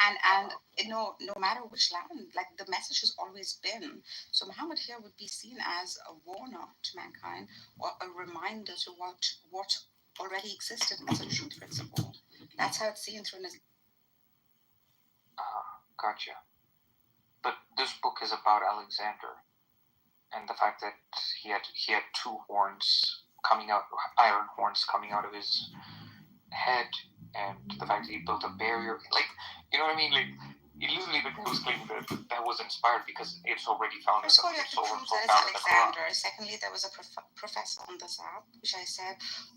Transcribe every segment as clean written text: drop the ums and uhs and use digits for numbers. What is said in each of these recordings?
And no matter which land, like the message has always been. So Muhammad here would be seen as a warner to mankind, or a reminder to what already existed as a truth principle. That's how it's seen through an Gotcha. But this book is about Alexander and the fact that he had two horns coming out, iron horns coming out of his head, and the fact that he built a barrier, like, you know what I mean? Like, literally, the guy was claiming that was inspired because it's already found. First of all, you have to prove that it's Alexander. Secondly, there was a professor on this app, which I said,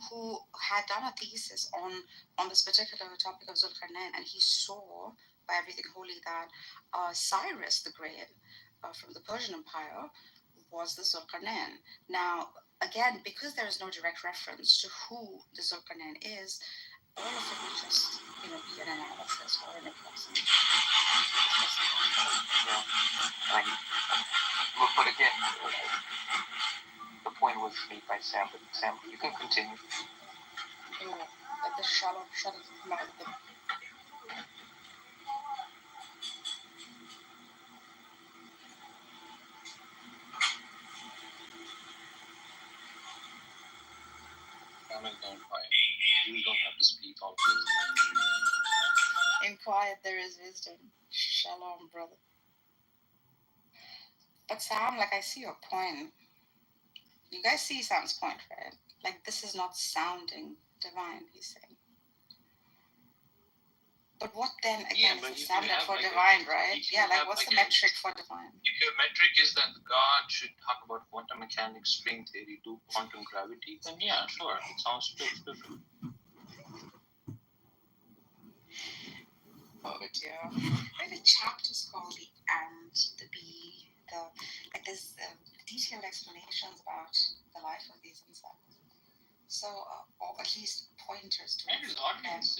who had done a thesis on this particular topic of Zulkarnain, and he saw by everything holy that Cyrus the Great from the Persian Empire was the Zulkarnain. Now, again, because there is no direct reference to who the Zulkarnain is, all of it will just, be an analysis or an approximation. But again, the point was made by Sam. But Sam, you can continue. Like the shut up mouth. Don't quiet. You don't have to speak all this. In quiet there is wisdom. Shalom, brother. But Sam, like, I see your point. You guys see Sam's point, right? Like, this is not sounding divine, he's saying. But what then again is the standard for divine, right? Yeah, like what's the metric for divine? If your metric is that God should talk about quantum mechanics, string theory, do quantum gravity, then yeah, sure, it sounds spiritual. Oh dear. The chapter's called the and, the bee, there's detailed explanations about the life of these insects. So, or at least pointers to it. And his audience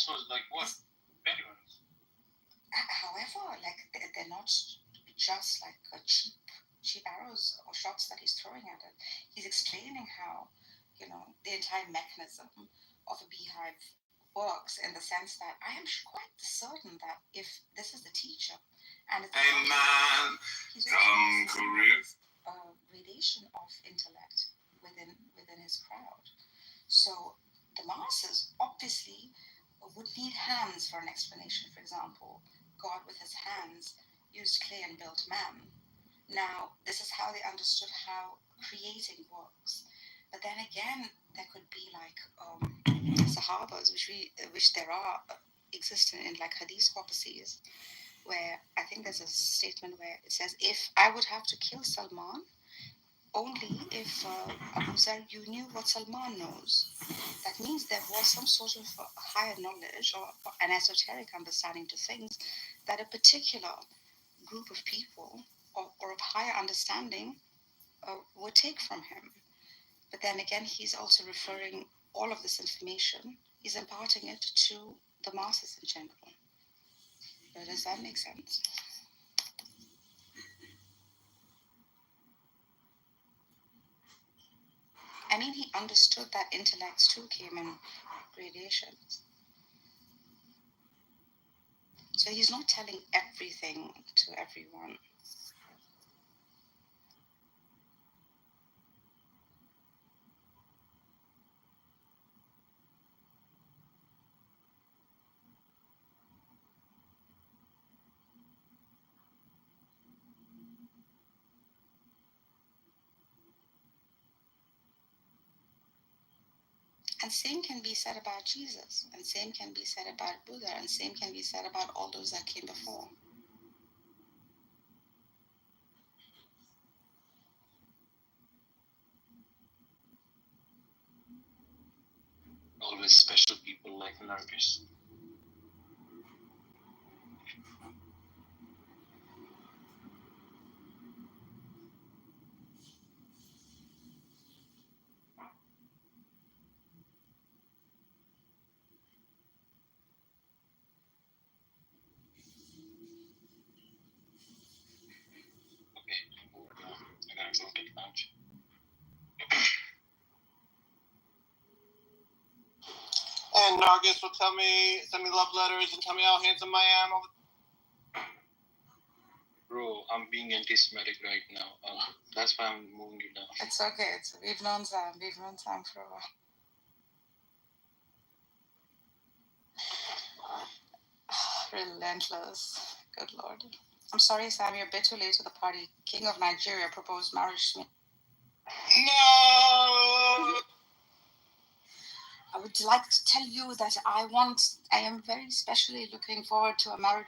was like what? Penguins. However, like they're not just like cheap arrows or shots that he's throwing at it. He's explaining how, the entire mechanism of a beehive works, in the sense that I am quite certain that if this is the teacher and it's he's a radiation of intellect within his crowd. So the masses obviously would need hands for an explanation. For example, God with his hands used clay and built man. Now, this is how they understood how creating works. But then again, there could be like Sahabas, which there are existing in like Hadith corpuses, where I think there's a statement where it says, if I would have to kill Salman, only if Abu Zar, you knew what Salman knows. That means there was some sort of higher knowledge or an esoteric understanding to things that a particular group of people or of higher understanding would take from him. But then again, he's also referring all of this information, he's imparting it to the masses in general. Does that make sense? I mean, he understood that intellects too came in gradations. So he's not telling everything to everyone. And same can be said about Jesus, and same can be said about Buddha, and same can be said about all those that came before. Always special people like Nargis. and Nargis will send me love letters and tell me how handsome I am. Bro, I'm being anti-Semitic right now. That's why I'm moving you down. It's okay. We've known Sam. We've known Sam for a while. Relentless. Good Lord. I'm sorry, Sam. You're a bit too late to the party. King of Nigeria proposed marriage to me. No! I would like to tell you that I am very specially looking forward to a marriage.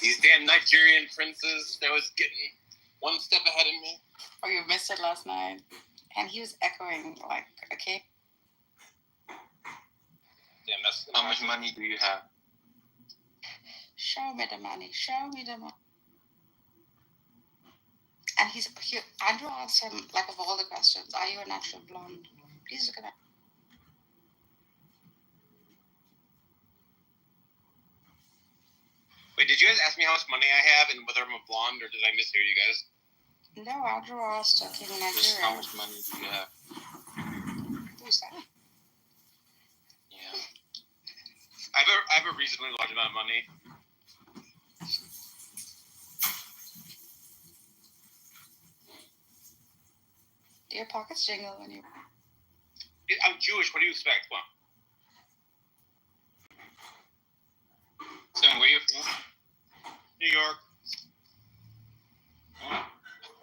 These damn Nigerian princes that was getting one step ahead of me. Oh, you missed it last night. And he was echoing, like, okay. Damn, how much money do you have? Show me the money. Show me the money. And Andrew asked him, like, of all the questions, are you a natural blonde? Please look at that. Wait, did you guys ask me how much money I have and whether I'm a blonde, or did I mishear you guys? No, Andrew asked King of Nigeria. Just how much money do you have? Who's that? Yeah. I have a reasonably large amount of money. Do your pockets jingle when you... I'm Jewish. What do you expect? Come on. Sam, where are you from? New York. Oh.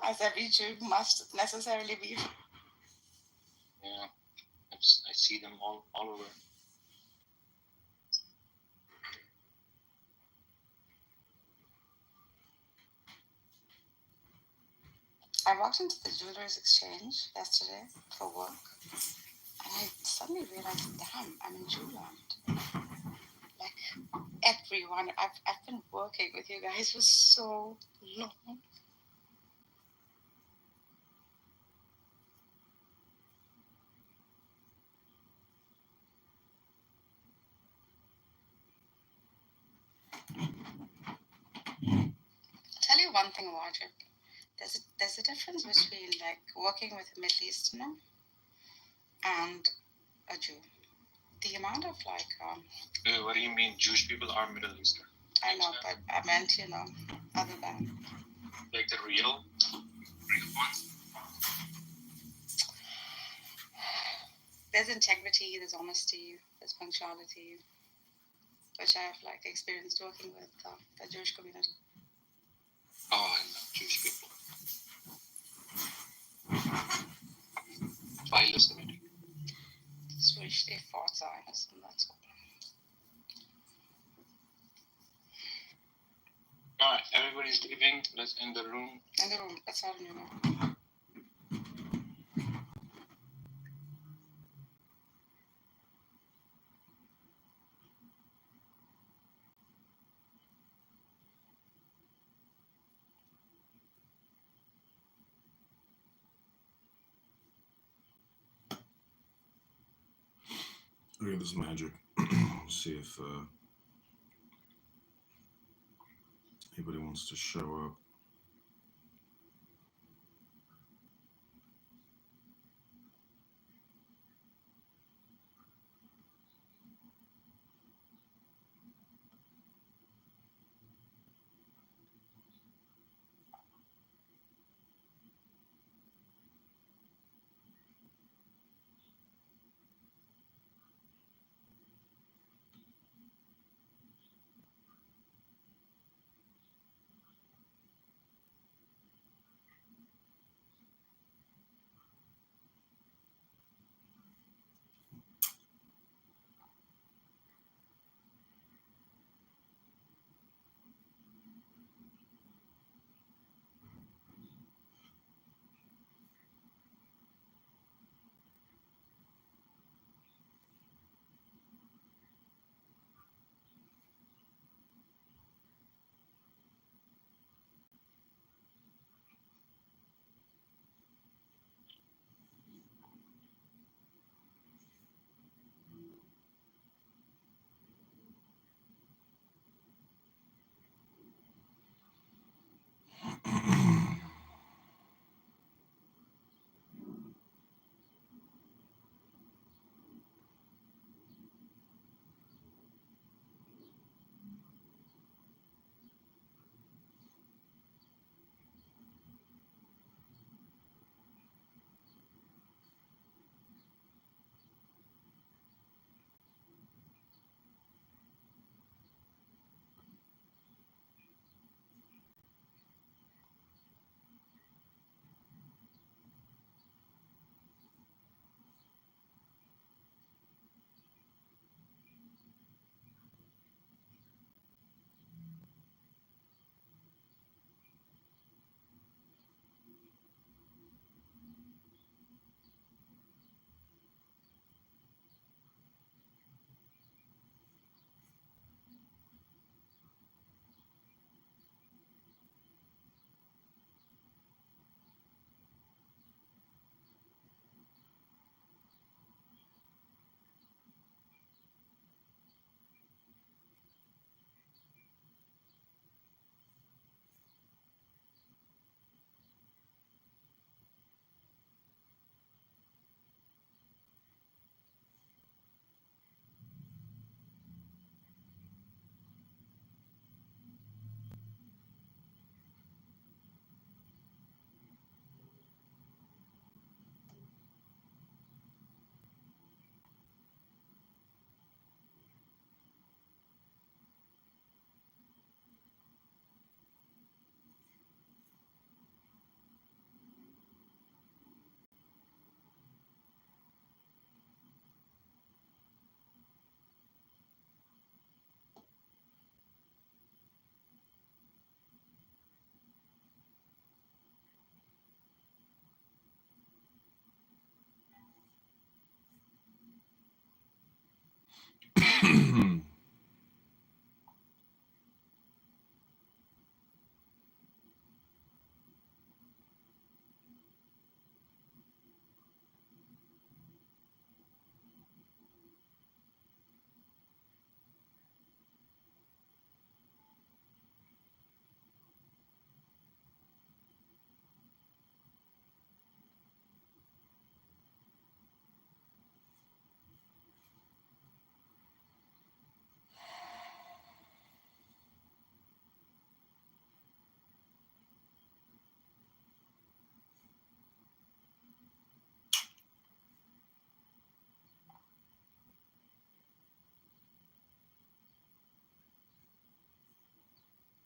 As every Jew must necessarily be. Yeah. I see them all over. I walked into the jewelers exchange yesterday for work, and I suddenly realized, damn, I'm in Jewland. Like, everyone, I've been working with you guys for so long. Tell you one thing, Roger. There's a difference between, like, working with a Middle Easterner and a Jew. The amount of, like... what do you mean? Jewish people are Middle Eastern? I know, but I meant, other than... Like the real ones? There's integrity, there's honesty, there's punctuality, which I have, like, experienced working with the Jewish community. Oh, I love Jewish people. File Semitic. Switch they fought Zionism, that's all. Alright, everybody's leaving. Let's end the room. In the room, that's all I know. Look at this magic. We'll see if anybody wants to show up.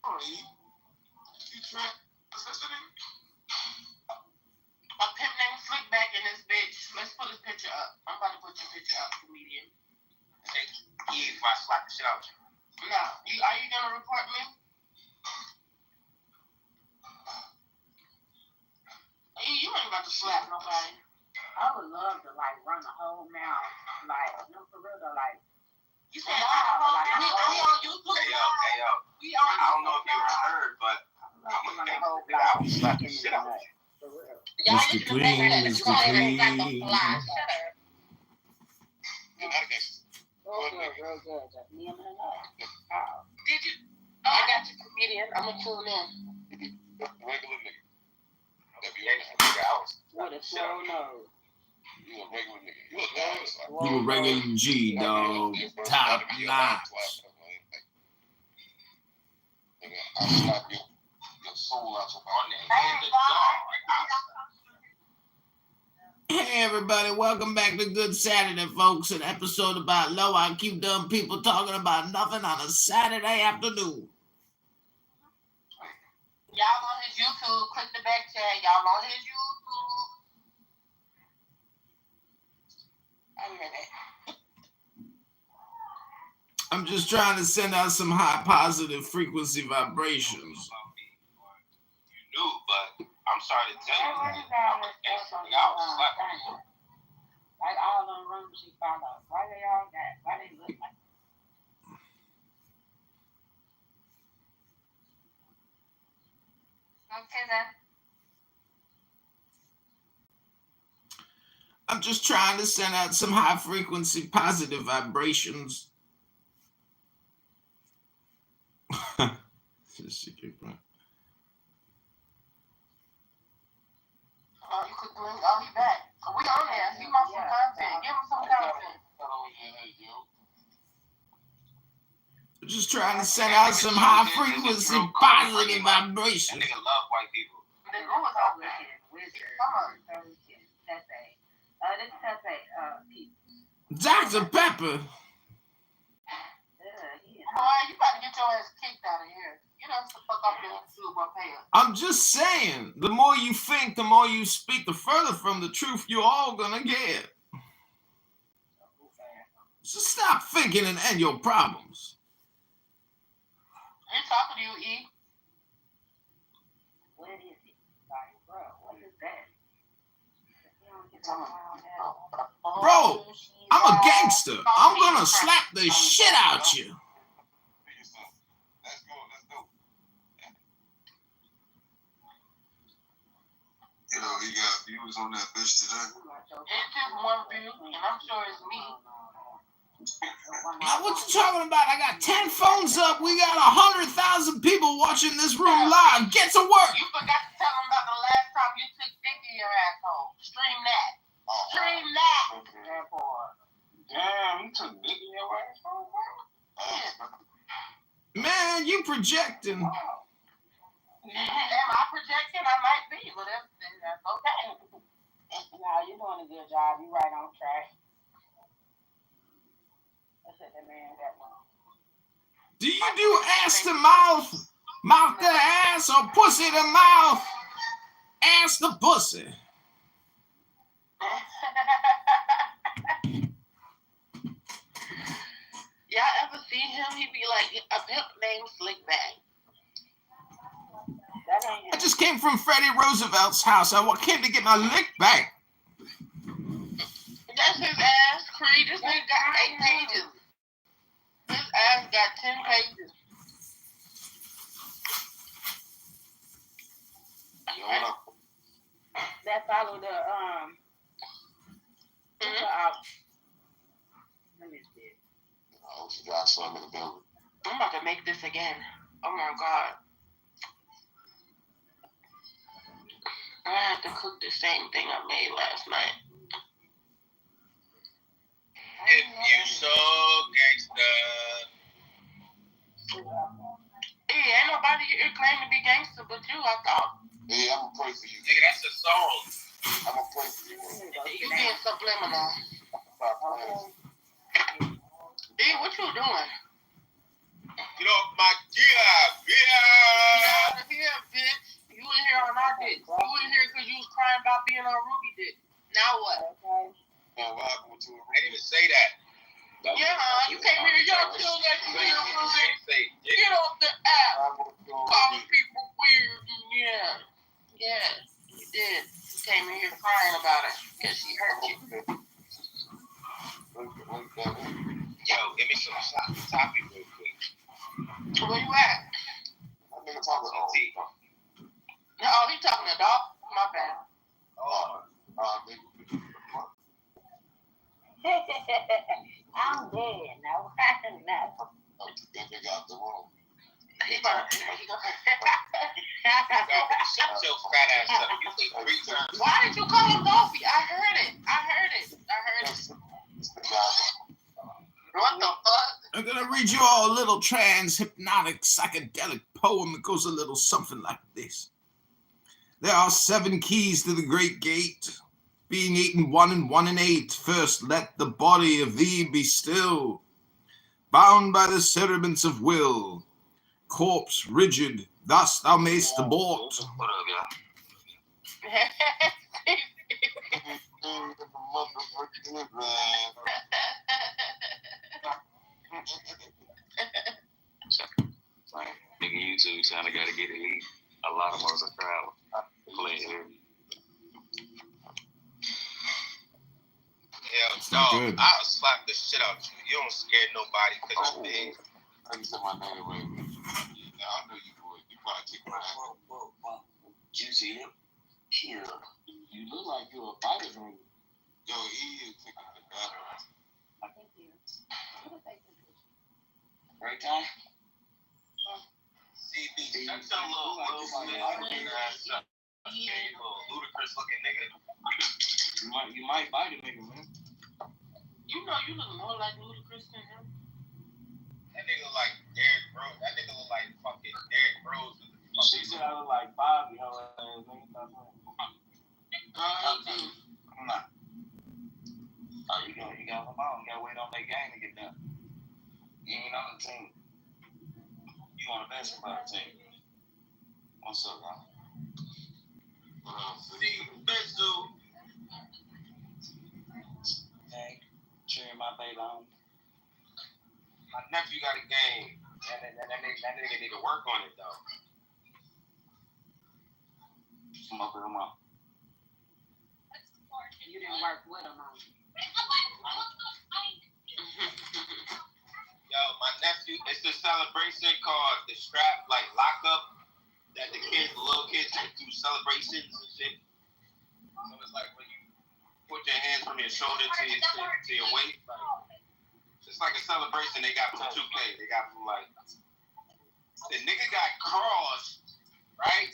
A pimp named Slickback in this bitch. Let's put his picture up. I'm about to put your picture up, comedian. Hey, Eve, I slap the shit out you. No. Are you gonna report me? You ain't about to slap nobody. I would love to like run the whole mouth, like no for real though, like. You said we on YouTube. Hey yo. We on I don't know if you heard, but I'm gonna take the nigga. I will slap the shit out you. For real. Mr. Clean, Mr. Clean. Shut up. Real good. Just me and my nose. Did you? I got you, comedian. I'm gonna tune in. Regular nigga. Nigga, I was With a slow nose. you a regular nigga. You a dog. You a regular G, dog. Top notch. Nigga, I'll slap your soul out your body. Hey everybody, welcome back to Good Saturday, folks. An episode about low IQ dumb people talking about nothing on a Saturday afternoon. Y'all on his YouTube. Click the back chat. Y'all on his YouTube. I'm ready. I'm just trying to send out some high positive frequency vibrations. You knew, but I'm sorry to tell you. I'm a gangster. Nigga, I was slapping you. Like all them rooms she followed. Why they all got? Why they look like? Okay then. I'm just trying to send out some high frequency positive vibrations. She kicked me. Oh, you could link. Oh, he back. We on there. He wants some content. Give him some content. I'm just trying to send out some high frequency positive That vibrations. nigga love white people. The room is open. Wizard. Come on. Pepe. This Pepe. People. Dr. Pepper. Boy, you about to get your ass kicked out of here. You don't have to fuck off your YouTube or pay us. I'm just saying, the more you think, the more you speak, the further from the truth you're all gonna get. So stop thinking and end your problems. He's talking to you, E. What is it? Like, bro, what is that? Bro, I'm a gangster. I'm gonna slap the shit out you. Let's go. You know, he got views on that bitch today. It's just one view, and I'm sure it's me. Now, what you talking about? I got 10 phones up. We got 100,000 people watching this room live. Get to work. You forgot to tell them about the last time you took dick in your asshole. Stream that. Stream that. Damn, you took dick in your asshole, bro? Man, you projecting. Am I projecting? I might be, but that's okay. No, you're doing a good job. You're right on track. That's what that man got wrong. Do you do ass to mouth, mouth to ass, or pussy to mouth, ass to pussy? Y'all ever seen him? He be like a pimp named Slickback. That ain't I him. just came from Freddie Roosevelt's house. I came to get my lick back. That's his ass, Creed. This nigga got 8 pages. got 10 pages. That follow the let me see. I'm about to make this again. Oh my God. I had to cook the same thing I made last night. If you so gangsta. Hey, ain't nobody here claim to be gangster but you, I thought. Yeah, I'm gonna pray for you. Nigga, that's a song. I'm gonna pray for you. You being subliminal. Hey, what you doing? Get off my job, Get yeah. out of here, bitch. You in here on our dick. You in here because you was crying about being on Ruby dick. Now what? Now, what happened to I didn't even say that. Yeah, you came here. Y'all feel like you being on Ruby. Say dick. Get off the app. Calling people weird. And yeah, you did. You came in here crying about it because she hurt you. Yo, give me some toppy real quick. Where you at? Oh, he talking to dog? My bad. Oh, I'm dead now. He gonna shut your fat ass up. You say 3 times. Why did you call him Dolphy? I heard it. What the fuck? I'm gonna read you all a little trans-hypnotic psychedelic poem that goes a little something like this. There are 7 keys to the great gate, being 8 and 1 and 1 and 8. First let the body of thee be still, bound by the cerements of will, corpse rigid, thus thou mayst abort. What up, y'all? Nigga, YouTube channel gotta get at least a lot of more subscribers. Play here. Yeah, It's not dog, good. I'll slap the shit out you. You don't scare nobody because you're big. I can say my name away. Yeah, I know you would. You probably kick my ass. Juicy him. Yeah. You look like you're a fighter from Yo, he is taking the battle. right time. CB, shut your little ass up. Little ludicrous looking nigga. You might fight a nigga, man. You know you look more like Ludacris than him. That nigga look like Derrick Rose. That nigga look like fucking Derrick Rose. She said I look like Bobby. I'm not. Oh, you gotta come on. You gotta wait on that game to get done. You ain't on the team. You on the basketball team. What's up, man? See, bitch, dude. Hey, cheering my baby on. My nephew got a game. That nigga need to work on it, though. Smoke him up. You didn't work with him on. Yo, my nephew, it's a celebration called the strap, like lockup, that the little kids do celebrations and shit. So it's like when you put your hands from your shoulder to your waist. It's like a celebration they got from 2K. They got from like, the nigga got crossed, right?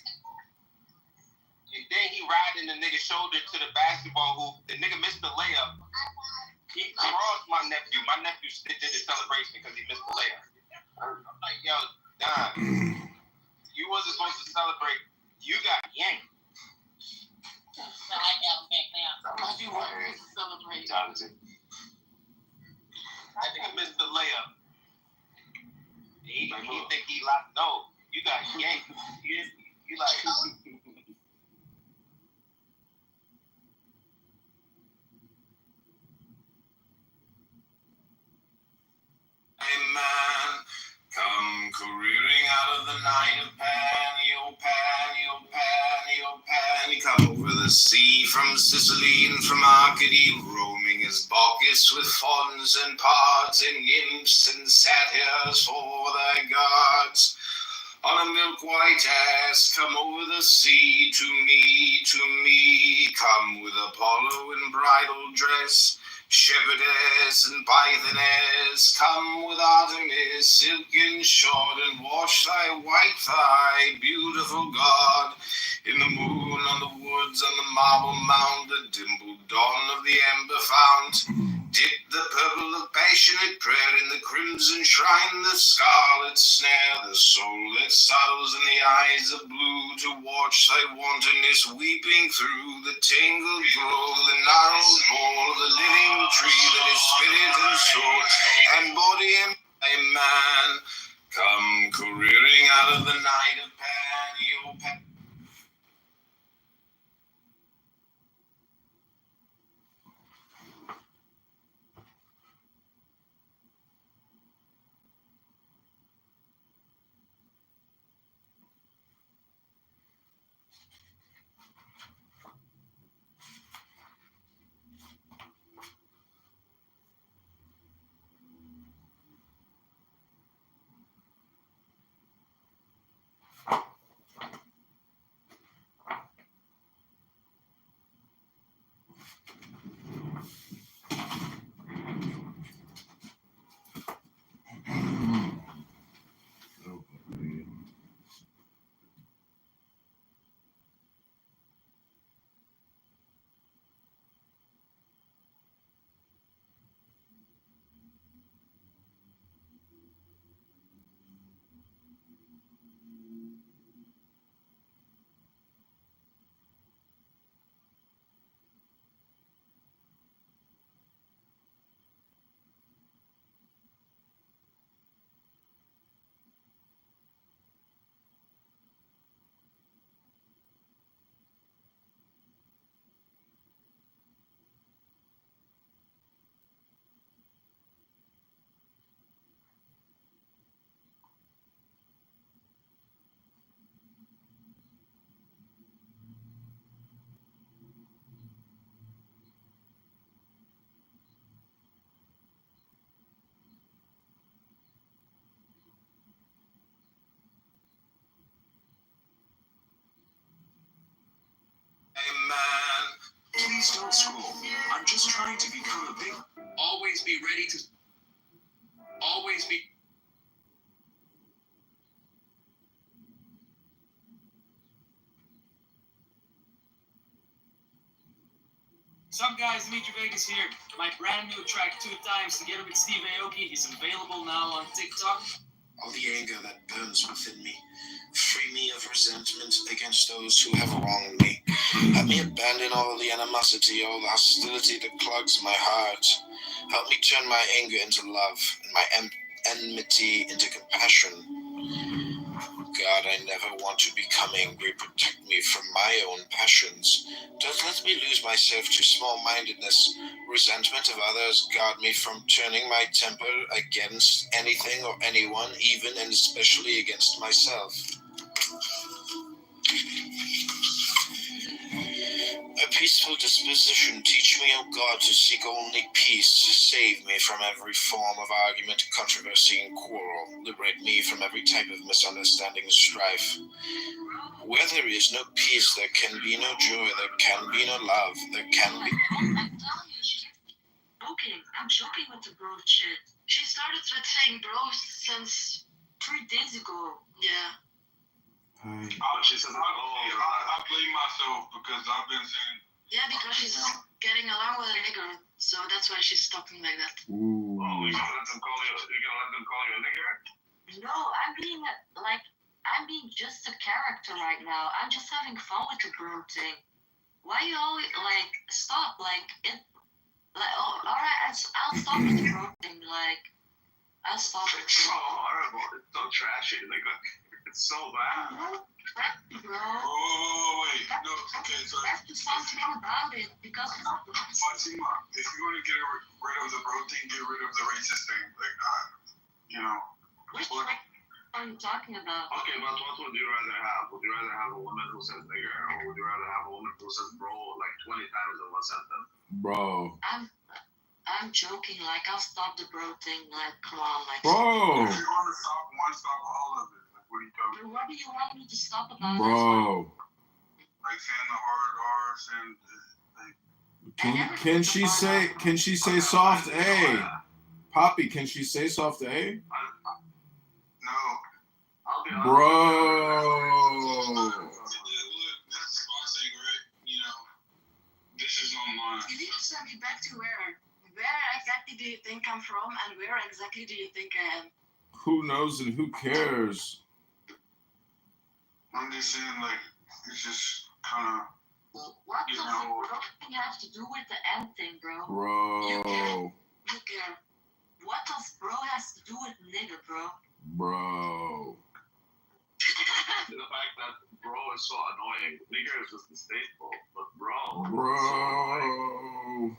And then he riding the nigga's shoulder to the basketball hoop. The nigga missed the layup. He crossed my nephew. My nephew did the celebration because he missed the layup. I'm like, yo, Don, you wasn't supposed to celebrate. You got yanked. You weren't to celebrate. That nigga missed the layup. He think he locked. No, you got yanked. You like. Hey man, come careering out of the night of Pani, oh Pani, oh Pani, oh Pani. Come over the sea from Sicily and from Arcady, roaming as Bacchus with fawns and pards and nymphs nymphs and satyrs for thy gods. On a milk-white ass, come over the sea to me, to me. Come with Apollo in bridal dress, shepherdess and pythoness. Come with Artemis, silken short, and wash thy white thigh, beautiful God. In the moon, on the woods, on the marble mound, the dimpled dawn of the ember fount. Dip the purple of passionate prayer in the crimson shrine, the scarlet snare, the soul that startles in the eyes of blue to watch thy wantonness weeping through the tangled grove, the gnarled bole of the living tree that is spirit and soul and body and man. Come careering out of the night of Pan, your man. Please don't school. I'm just trying to become a big. Always be ready to. Always be. What's up, guys? Dimitri Vegas here. My brand new track, 2 Times, together with Steve Aoki, is available now on TikTok. All the anger that burns within me, free me of resentment against those who have wronged me. Help me abandon all the animosity, all the hostility that clogs my heart. Help me turn my anger into love and my enmity into compassion. God, I never want to become angry. Protect me from my own passions. Don't let me lose myself to small-mindedness, resentment of others. Guard me from turning my temper against anything or anyone, even and especially against myself. A peaceful disposition, teach me, O God, to seek only peace. Save me from every form of argument, controversy, and quarrel. Liberate me from every type of misunderstanding and strife. Where there is no peace, there can be no joy, there can be no love, there can be... I'm telling you, she's joking. I'm joking with the bro shit. She started with saying bro since 3 days ago. Yeah. Oh, she says, I blame myself because I've been saying. Yeah, because she's getting along with a nigger, so that's why she's talking like that. Ooh. Oh, you gonna let them call you a nigger? No, I'm being just a character right now. I'm just having fun with the bro thing. Why you always stop? Alright, I'll stop with the bro thing. I'll stop it. It's so horrible. It's so trashy. It's so bad. No, bro. Wait. No, okay, so. That's the fun thing about it, because it's not Fatima, if you're going to get rid of the bro thing, get rid of the racist thing. Which one are you talking about? Okay, but what would you rather have? Would you rather have a woman who says nigger, or would you rather have a woman who says bro 20 times in one sentence? Bro. I'm joking. Like, I'll stop the bro thing. Like, come on, like. Bro. If you want to stop one, stop all of it. Like, what are you talking about? What do you want me to stop about? Bro. Like saying the hard R, saying like. Can she say soft A? Poppy, can she say soft A? No. I'll be honest. Bro. That's boxing, right? You know, this is online. You need to send me back to where? Where exactly do you think I'm from, and where exactly do you think I am? Who knows and who cares? I'm just saying, like, it's just kind of. What does the bro thing have to do with the end thing, bro? Bro. You care. What does bro has to do with nigga, bro? Bro. The fact that bro is so annoying. Nigger is just distasteful, but bro. Bro.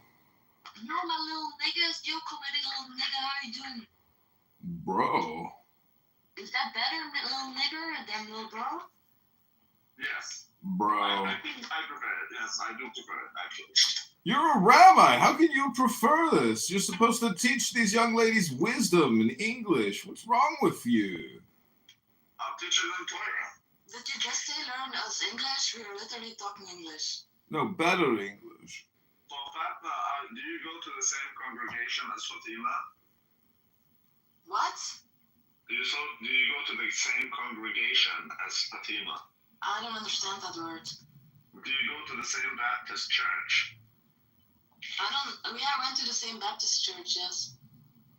No, my little niggas, yo, comedy little nigga, how you doing? Bro. Is that better, little nigger, than little bro? Yes. Bro. I think I prefer it. Yes, I do prefer it, actually. You're a rabbi. How can you prefer this? You're supposed to teach these young ladies wisdom and English. What's wrong with you? I'm teaching them Torah. Did you just say learn us English? We were literally talking English. No, better English. So, Fatma, do you go to the same congregation as Fatima? What? Do you go to the same congregation as Fatima? I don't understand that word. Do you go to the same Baptist church? I went to the same Baptist church, yes.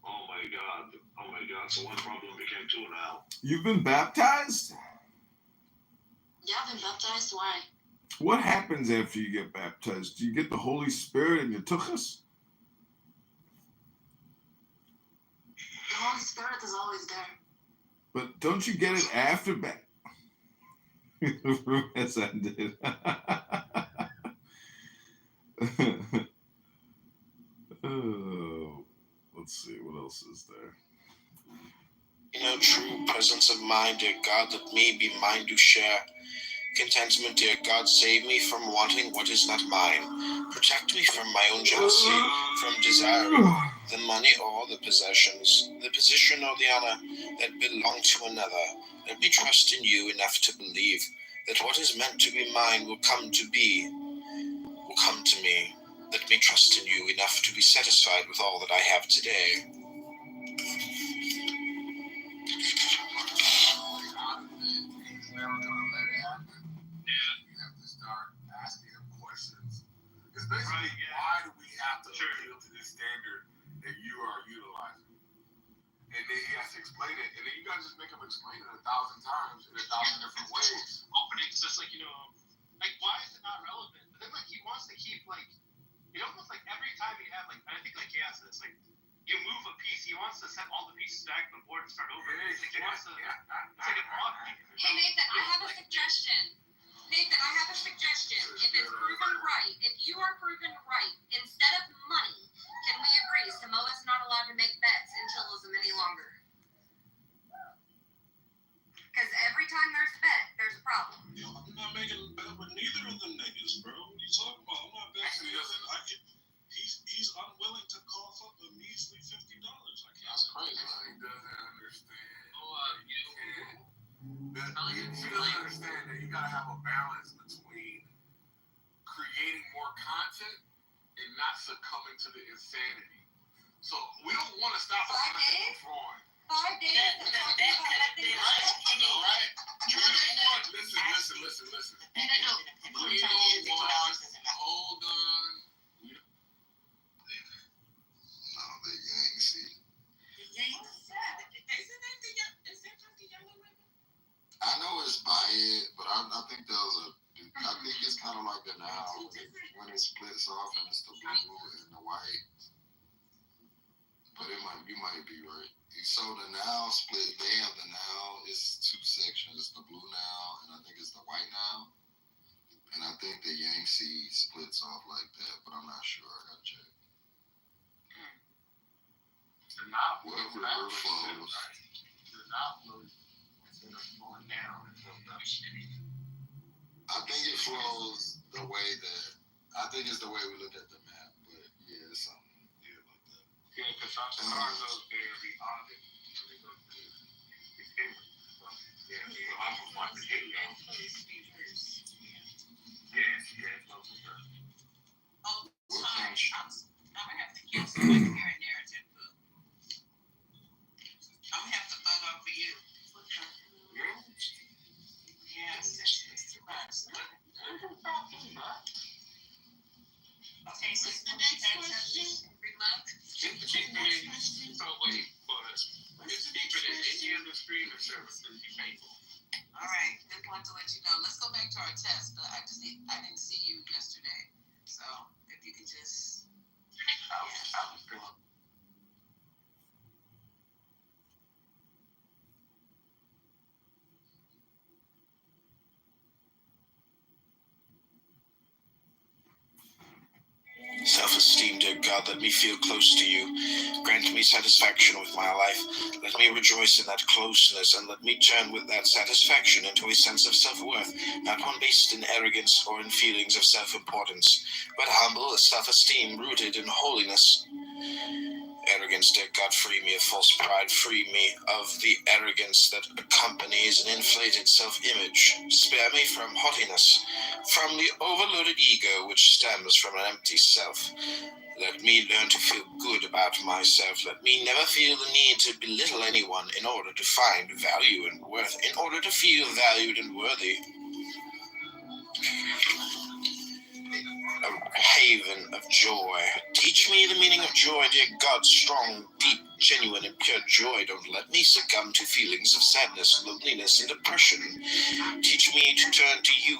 Oh my God. So one problem became two now. You've been baptized? Yeah, I've been baptized. Why? What happens after you get baptized? Do you get the Holy Spirit in your tuchus? The Holy Spirit is always there. But don't you get it after baptism? Yes, I did. Oh, let's see, what else is there? You know, true presence of mind, dear God, let me be mine to share. Contentment, dear God, save me from wanting what is not mine. Protect me from my own jealousy, from desiring the money or the possessions, the position or the honor that belong to another. Let me trust in you enough to believe that what is meant to be mine will come to me. Let me trust in you enough to be satisfied with all that I have today. Basically, why do we have to appeal to this standard that you are utilizing? And then he has to explain it, and then you guys just make him explain it 1,000 times in 1,000 different ways. Openings, just like, like, why is it not relevant? But then, like, he wants to keep, like, it almost like every time you have, like, I think, like, he has this, like, you move a piece, he wants to set all the pieces back on the board and start over. It's like he wants to, it's like a block. Hey, Nathan, I have a suggestion. If it's proven right, if you are proven right, instead of money, can we agree Samoa's not allowed to make bets in Chillism any longer? Because every time there's a bet, there's a problem. I'm not making a bet with neither of them niggas, bro. What are you talking about? I'm not betting together. He's unwilling to cough up a measly $50. That's crazy. He doesn't understand. You don't understand that you gotta have a balance between creating more content and not succumbing to the insanity. So we don't want to stop us from fraud. 5 days. Listen. Hold on. No, the Yangtze. I know it's by it, but I think I think it's kind of like the now when it splits off and it's the blue and the white. But you might be right. So the now split. They have the now. It's two sections. It's the blue now, and I think it's the white now. And I think the Yangtze splits off like that, but I'm not sure. I gotta check. The now river flows. The now flows. Going down and filled up. I think it flows the way that I think it's the way we look at the map, but yeah, it's something like Yeah, because some stars go there every August. So they go to the paper. Yeah, so I almost want to hit them. Yeah, no, for sure. Oh, sorry. I'm gonna have to cancel my narrative book. I'm gonna have to bug over you. Yes, it's too much. Okay, so the next question, every month. So wait, but it's cheaper than any other streaming service that you pay for. All right, just want to let you know. Let's go back to our test. I didn't see you yesterday, so if you could just. I was doing. Self-esteem, dear God, let me feel close to you. Grant me satisfaction with my life. Let me rejoice in that closeness, and let me turn with that satisfaction into a sense of self-worth, not one based in arrogance or in feelings of self-importance, but humble self-esteem rooted in holiness. Arrogance, dear God, free me of false pride. Free me of the arrogance that accompanies an inflated self-image. Spare me from haughtiness, from the overloaded ego which stems from an empty self. Let me learn to feel good about myself. Let me never feel the need to belittle anyone in order to find value and worth, in order to feel valued and worthy. A haven of joy. Teach me the meaning of joy, dear God, strong, deep, genuine, and pure joy. Don't let me succumb to feelings of sadness, loneliness, and depression. Teach me to turn to you.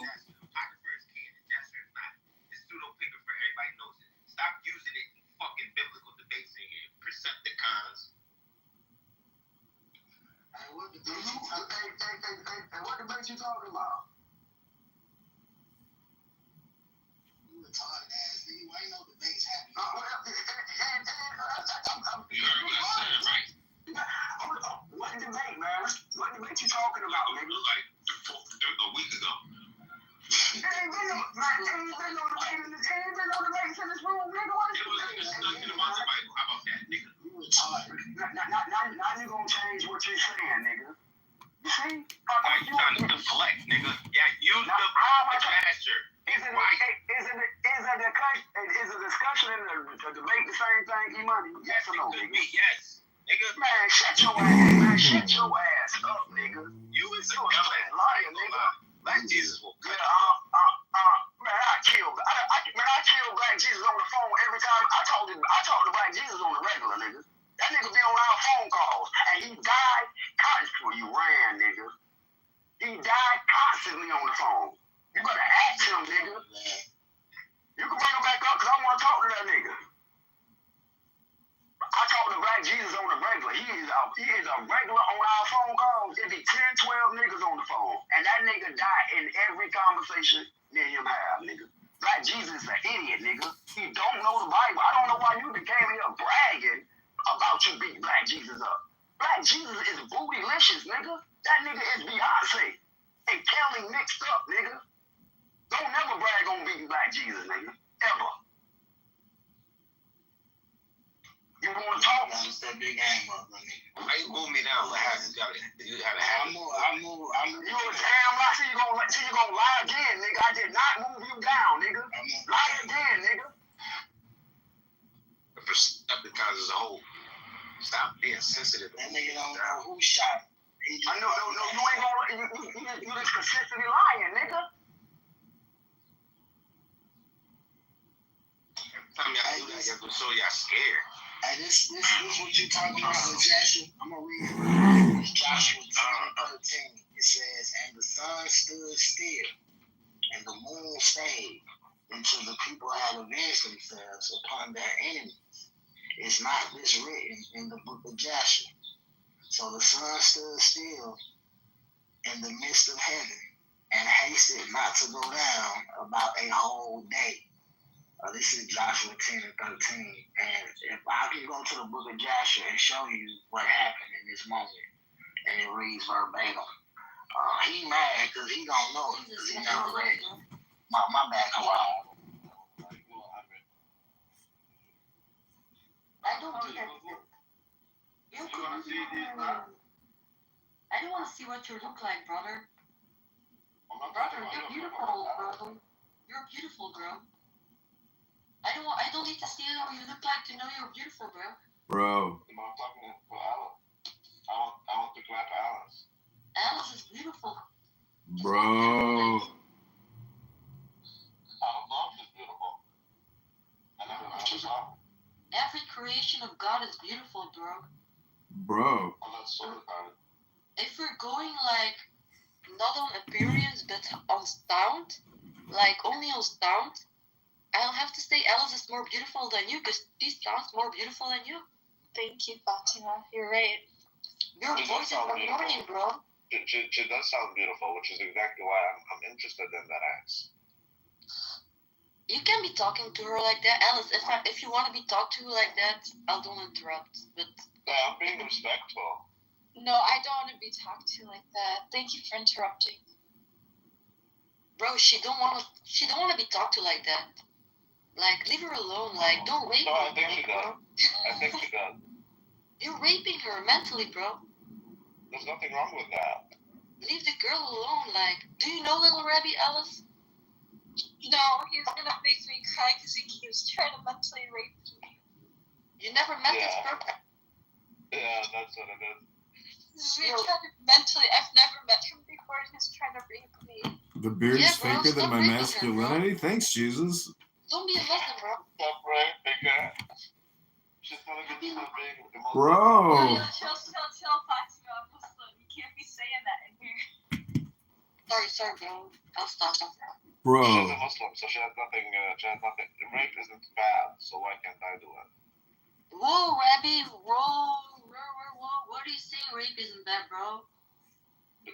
Stop using it in fucking biblical debates in here. Percepticons. Hey, what debate you talking about? You retarded ass nigga. Why ain't no debates happening? You heard what I said, right? What debate, man? What debate you talking about, nigga? Like a week ago. There ain't been no debates in this room, nigga. What is It's nothing about the Bible. How about that, nigga? You retarded. Now you gonna change what you're saying, nigga. You see? Now you trying to deflect, nigga. Yeah, use the gesture. Is a discussion and a debate the same thing, E-Money? Yes or no, nigga? Yes, nigga. Man, shut your ass, man. Shut your ass up, nigga. You is a dumbass liar, nigga. Black Jesus will cut Man, I kill Black Jesus on the phone every time. I talk to Black Jesus on the regular, nigga. That nigga be on our phone calls, and he died constantly. You ran, nigga. He died constantly on the phone. You better ask him, nigga. You can bring him back up, because I want to talk to that nigga. I talk to Black Jesus on the regular. He is a regular on our phone calls. It be 10, 12 niggas on the phone. And that nigga die in every conversation me and him have, nigga. Black Jesus is an idiot, nigga. He don't know the Bible. I don't know why you became here bragging about you beating Black Jesus up. Black Jesus is bootylicious, nigga. That nigga is Beyonce and Kelly mixed up, nigga. Don't never brag on beating Black Jesus, nigga. Ever. You want to talk? I step your game up, my nigga. Why you move me down? What happened? You gotta have I move. You a damn lie. See you gonna lie again, nigga. I did not move you down, nigga. Lie again, nigga. The Percepticons as a whole. Stop being sensitive. That nigga don't know who shot him. I know, no, you ain't gonna. You just consistently lying, nigga. Every time y'all do that, y'all gonna show y'all scared. Hey, this what you talking about with Joshua. I'm gonna read it. Joshua 10:13. It says, "And the sun stood still, and the moon stayed, until the people had avenged themselves upon their enemies. Is not this written in the book of Joshua? So the sun stood still in the midst of heaven, and hasted not to go down about a whole day." This is Joshua 10:13. And if I can go to the book of Joshua and show you what happened in this moment, and it reads verbatim. He mad because he don't know it, because he never read it. My bad, come on. I don't do that. You You wanna see this now? I don't want to see what you look like, brother. I'm not Brother, talking you're about beautiful, bro. You're beautiful, bro. I don't need to see how you look like to know you're beautiful, bro. Bro. I'm talking about Alice. I want to clap Alice. Alice is beautiful. Bro. I don't know if she's beautiful. I never met her. Every creation of God is beautiful, bro. Bro. I'm not sure about it. If we're going like not on appearance but on sound, like only on sound, I'll have to say Alice is more beautiful than you because she sounds more beautiful than you. Thank you, Fatima. You're right. Your She voice is does sound annoying, bro. She does sound beautiful, which is exactly why I'm interested in that ass. You can be talking to her like that, Alice. If you want to be talked to like that, I don't interrupt. But Yeah, I'm being respectful. No, I don't want to be talked to like that. Thank you for interrupting. bro, she don't want to be talked to like that. Like, leave her alone. Like, don't rape No, I her, think she bro. I think she does. You're raping her mentally, bro. There's nothing wrong with that. Leave the girl alone. Like, do you know Little Rabbi, Alice? No, he's gonna make me cry because he keeps trying to mentally rape me. You never met this Yeah. girl. Yeah, that's what it is. He's trying to mentally. I've never met him before, and he's trying to rape me. The beard's Yeah, bro, faker than stop my raping her, masculinity. Thanks, Jesus. Don't be a Muslim, bro. Stop raping her. She's gonna get so big. Bro. Chill, Fatima. I'm Muslim. You can't be saying that in here. Sorry, bro. I'll stop. Bro. She's a Muslim, so she has nothing. Rape isn't bad, so why can't I do it? Whoa, Rabbi, whoa. What are you saying? Rape isn't bad, bro.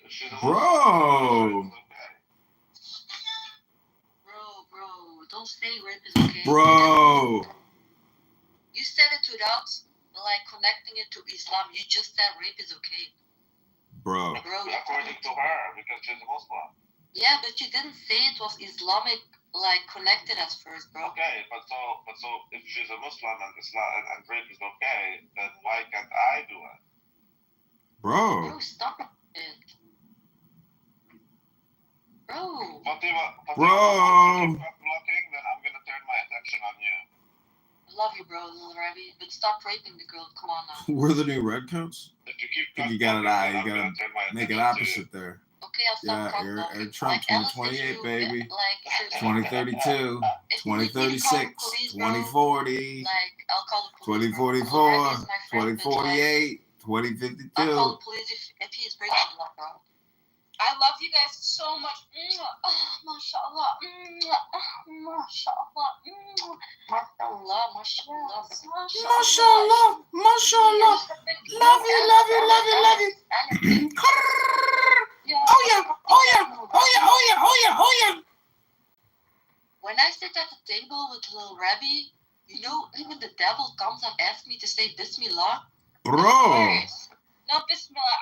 She's a Bro. Bro, don't say rape is okay. Bro. You said it without, like, connecting it to Islam. You just said rape is okay. Bro. According to her, because she's a Muslim. Yeah, but you didn't say it was Islamic, like, connected at first, bro. Okay, but so if she's a Muslim and Islam and rape is okay, then why can't I do it? Bro. Stop it. Bro. Fatima, Bro. if I'm blocking, then I'm gonna turn my attention on you. Love you, bro, Little Rabbi, but stop raping the girl. Come on now. We're the new red coats. If you keep I think you got it out. You gotta make it opposite there. Okay, I'll stop Yeah, talking. Air Trump Like, Alice, 2028, if you, baby. like, 2032, if you need me to call the 2036, police, bro, 2040, like, I'll call the police. 2044, Rabbi is my friend, but, like, 2048, I'll call 2052. the police if he is breaking the law, bro. I love you guys so much. Oh, mashallah. Mashallah. Mashallah, mashallah. Mashallah, mashallah. Love you. Oh yeah. When I sit at the table with Little Rabbi, you know, even the devil comes and asks me to say Bismillah. Bro. No, Bismillah.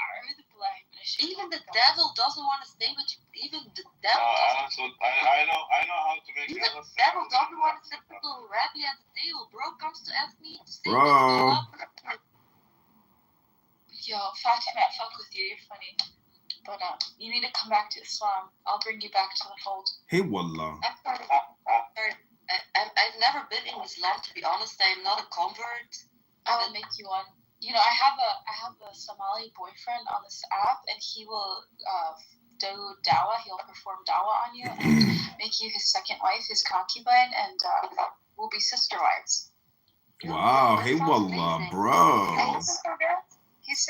Even the devil doesn't want to stay with you. Even the devil Alice, I know how to make Even Alice the devil doesn't want to sit with Little Rabbi at the table. Bro comes to ask me to say Bro. Bismillah. Yo, Fatima, I fuck with you. You're funny. But you need to come back to Islam. I'll bring you back to the fold. Hey, wallah. I've never been in Islam, to be honest. I am not a convert. I will make you one. You know, I have a Somali boyfriend on this app, and he will do dawah. He'll perform dawah on you and make you his second wife, his concubine, and we'll be sister wives. Wow. Hey, wallah, bro.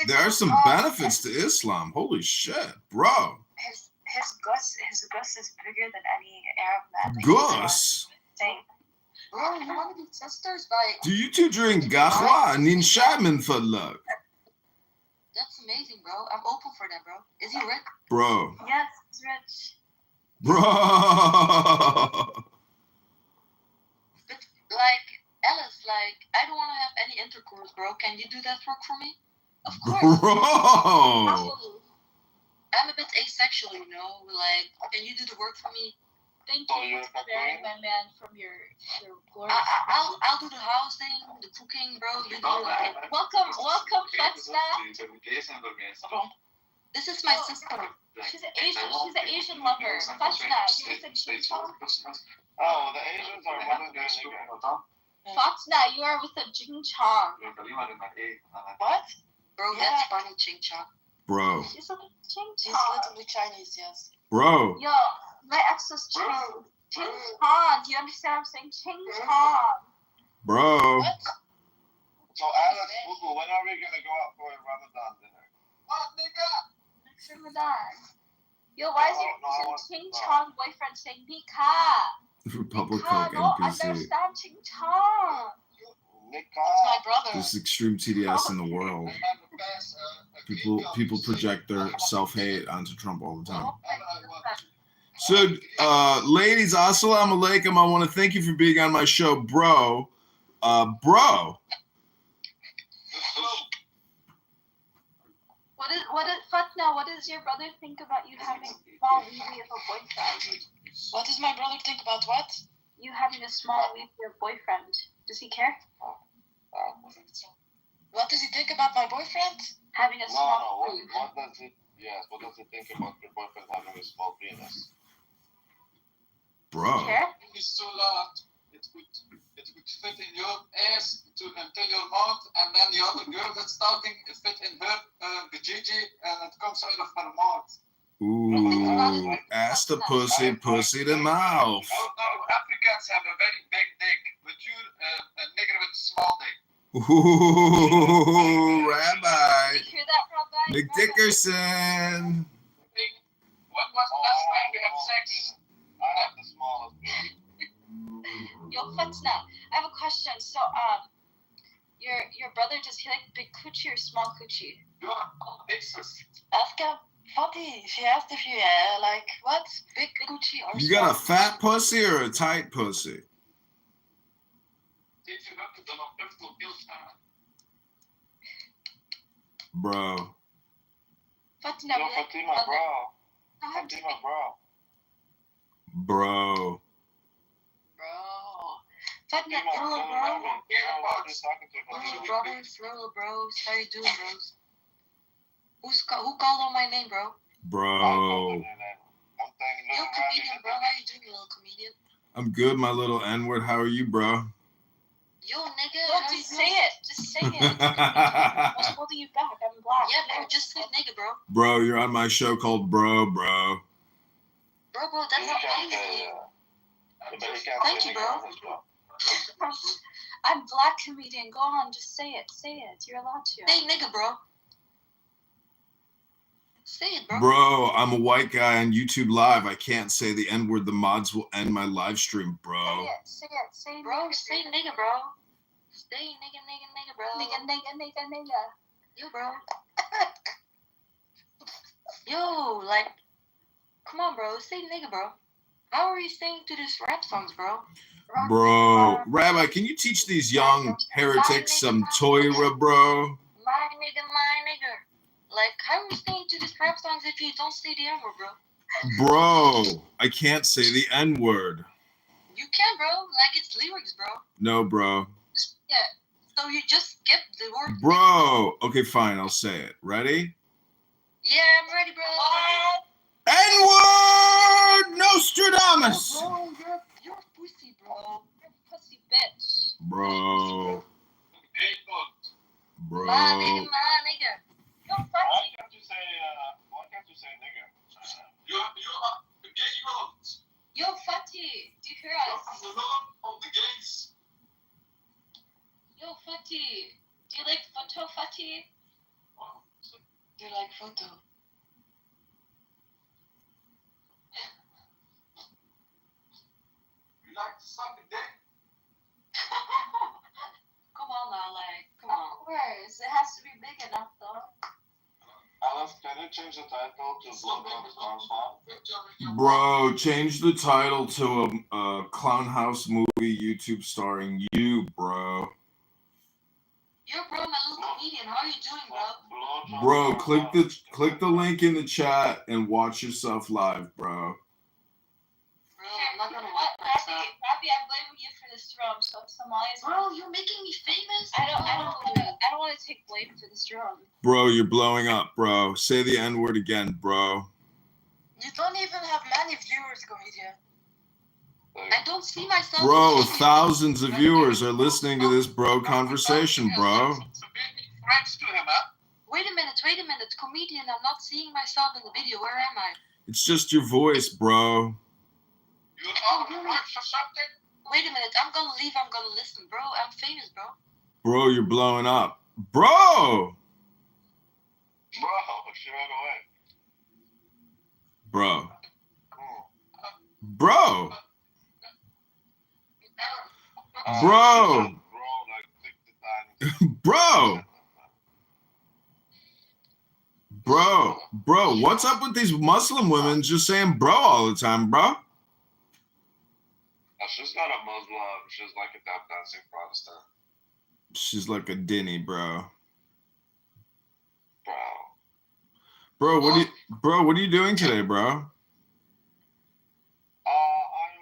There are some benefits to Islam. Holy shit, bro. His gus is bigger than any Arab man. Gus. Bro, you want to be sisters? Like, Do you two drink gahwa and inshaman for luck? that's amazing, bro. I'm open for that, bro. Is he rich? Bro. Yes, he's rich. Bro. But, like, Alice, like, I don't want to have any intercourse, bro. Can you do that work for me? Of course. Bro. I'm a bit asexual, you know. Like, can you do the work for me? Thank So you you're for sparing my man from your glory. I'll do the housing, the cooking, bro. You do it. Welcome, Fatsna. This is my sister. She's an Asian lover. Fatsna, you with a ching chong? Oh, the Asians are more than nigga. Fatsna, you are with a ching chong. What? Bro, that's funny, ching chong. Bro. She's a ching She's chong. literally Chinese, yes. Bro. Yo, my ex was ching chong. Do you understand what I'm saying? Ching chong. Bro. What? So Alex, Google, when are we gonna go out for a Ramadan dinner? What, nigga? Next Ramadan. Yo, why is your ching chong boyfriend saying Nika? Republic Nika, Coke no NPC. understand ching chong. It's my brother. This extreme TDS in the world. People project their self-hate onto Trump all the time. So, ladies, assalamu alaikum. I want to thank you for being on my show, bro. Bro. Fatna, what does your brother think about you having a small weeby of a boyfriend? What does my brother think about what? You having a small weeby of boyfriend. Does he care? What does he think about my boyfriend? Having a small What does it? Yes. What does he think about your boyfriend having a small penis? Bro. Care? It's so large. It would fit in your ass until your mouth, and then the other girl that's talking, it fit in her vajayjay, and it comes out of her mouth. Ooh, ass to pussy, pussy to mouth. No, Africans have a very big dick, but you're a nigger with a small dick. Ooh, Rabbi. You hear that, Rabbi? Nick Dickerson. When was the last time you had sex? I have the smallest dick. Yo, Fatna, I have a question. So, your brother, does he like big coochie or small coochie? Ask him. Fatty, she asked if you like what? Big coochie or You got a fat pussy or a tight pussy? Bro. Fatna, Yo, Fatima, bro. Fatima, bro. Bro. Fatna, Fatima, bro. talking to Brothers, little bros. How you doing, bros? Who called on my name, bro? Bro. Yo, comedian, bro. How you doing, little comedian? I'm good, my little N-word. How are you, bro? Yo, nigga. No, just say it. Just say it. What's holding you back? I'm black. Yeah, bro. Just say nigga, bro. Bro, you're on my show called Bro. Bro, that's amazing. Thank you, bro. I'm black comedian. Go on, just say it. Say it. You're allowed to. Say nigga, bro. Say it, bro. Bro, I'm a white guy on YouTube Live. I can't say the N-word. The mods will end my live stream, bro. Say it. Say bro. Say nigga, bro. Say nigga, bro. Nigga. Yo, bro. Yo, like, come on, bro. Say nigga, bro. How are you saying to these rap songs, bro? Bro, Rabbi, can you teach these young heretics some Torah, bro? My nigga. Like, how are you saying to these rap songs if you don't say the N-word, bro? Bro, I can't say the N-word. You can, bro. Like, it's lyrics, bro. No, bro. Yeah. So you just skip the word. Bro, okay, fine. I'll say it. Ready? Yeah, I'm ready, bro. N-word! Nostradamus! Bro, you're a pussy, bro. You're a pussy bitch. Bro. Bro. My nigga. Yo, Fatty. Why can't you say nigga? You are the gay world. Yo, Fatty. Do you hear us? The Lord of the gays. Yo, Fatty. Do you like photo, Fatty? Do you like photo? You like to suck a dick? Come on now, like, come on. Of course. It has to be big enough, though. Alice, can you change the title to Blood Song? Bro, change the title to a Clown House movie YouTube starring you, bro. Yo, bro, my little comedian. How are you doing, bro? Bro, click the link in the chat and watch yourself live, bro. Bro, I'm drum, so Somalia's. Bro, you're making me famous. I don't want to take blame for this drum. Bro, you're blowing up, bro. Say the N-word again, bro. You don't even have many viewers, comedian. I don't see myself. Bro, thousands of viewers are listening to this bro conversation, bro. Friends to him, huh? Wait a minute, comedian. I'm not seeing myself in the video. Where am I? It's just your voice, bro. You all watch or something? Wait a minute. I'm gonna leave. I'm gonna listen, bro. I'm famous, bro. Bro, you're blowing up. Bro! Bro, she ran away. Bro. Bro! Bro! Bro! Bro, what's up with these Muslim women just saying bro all the time, bro? She's not a Muslim. She's like a tap dancing Protestant. She's like a Dinny, bro. Bro. Bro, what are you doing today, bro? I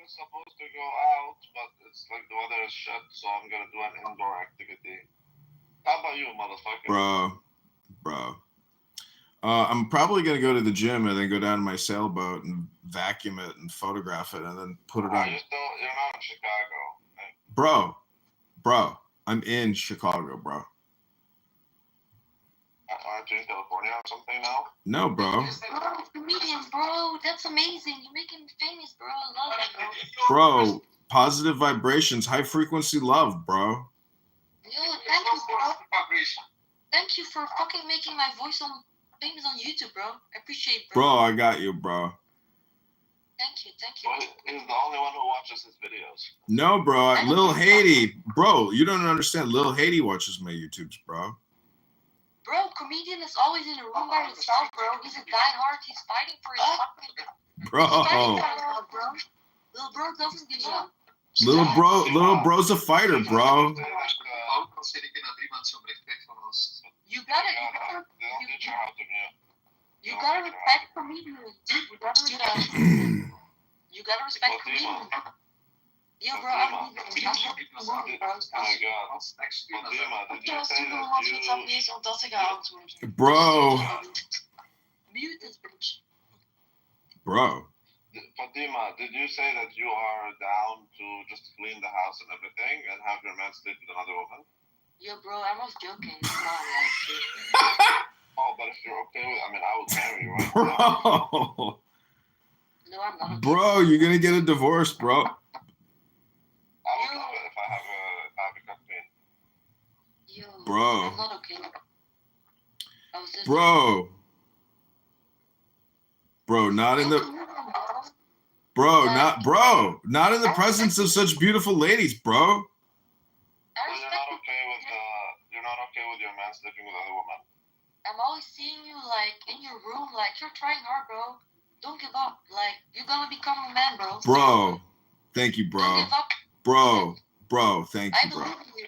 was supposed to go out, but it's like the weather is shit, so I'm gonna do an indoor activity. How about you, motherfucker? Bro. I'm probably gonna go to the gym and then go down to my sailboat and vacuum it and photograph it and then put it on. You're not in Chicago. Bro, I'm in Chicago, bro. Aren't you in California or something now? No, bro. Bro, comedian, bro. That's amazing. You're making me famous, bro. I love it, Bro, positive vibrations, high frequency love, bro. Yo, thank you, bro. Thank you for fucking making my voice famous on YouTube, bro. I appreciate it, bro. Bro, I got you, bro. Thank you. Well, he's the only one who watches his videos. No, bro. Lil Haiti. Bro, you don't understand. Lil Haiti watches my YouTubes, bro. Bro, comedian is always in a room by himself, bro. He's a diehard. He's fighting for his fucking... Bro. He's fighting for his bro. Little bro doesn't give up. Little bro's a fighter, bro. You gotta respect comedians. You gotta respect comedians. Yo, bro, I'm leaving. Oh my god. Did you say that you... Bro. Mute this bitch. Bro. Fatima, did you say that you are down to just clean the house and everything and have your man sleep with another woman? Yo, bro, I was joking. Come on, oh, but if you're okay with, I mean, I would marry you, right? Bro. No, I'm not. Bro, you're gonna get a divorce, bro. I would love it if I have a company. Yo, Bro. I'm not okay. Bro, not in the... not in the presence of such beautiful ladies, bro. So you're not okay with your man sleeping with other women? I'm always seeing you, like, in your room, like, you're trying hard, bro. Don't give up. Like, you're gonna become a man, bro. Bro, thank you, bro. Don't give up. Bro, thank you, bro. I believe in you.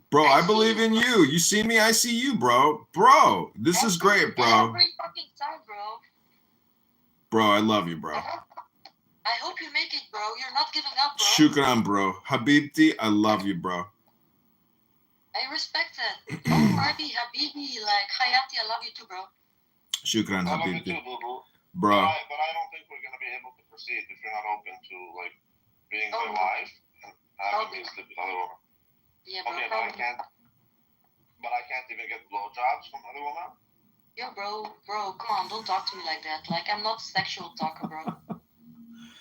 Bro, I believe in you. You see me, I see you, bro. Bro, this is great, bro. Every fucking time, bro. Bro, I love you, bro. I hope you make it, bro. You're not giving up, bro. Shukran, bro. Habibti, I love you, bro. I respect it. Habibi, like, Hayati, I love you too, bro. Shukran, I love you Habibti. too, boo-boo. Bro. But I don't think we're gonna be able to proceed if you're not open to, like, being my wife and having me sleep with other women. Yeah, bro. Okay, but I can't even get blowjobs from other women? Yo, bro, come on, don't talk to me like that. Like, I'm not a sexual talker, bro.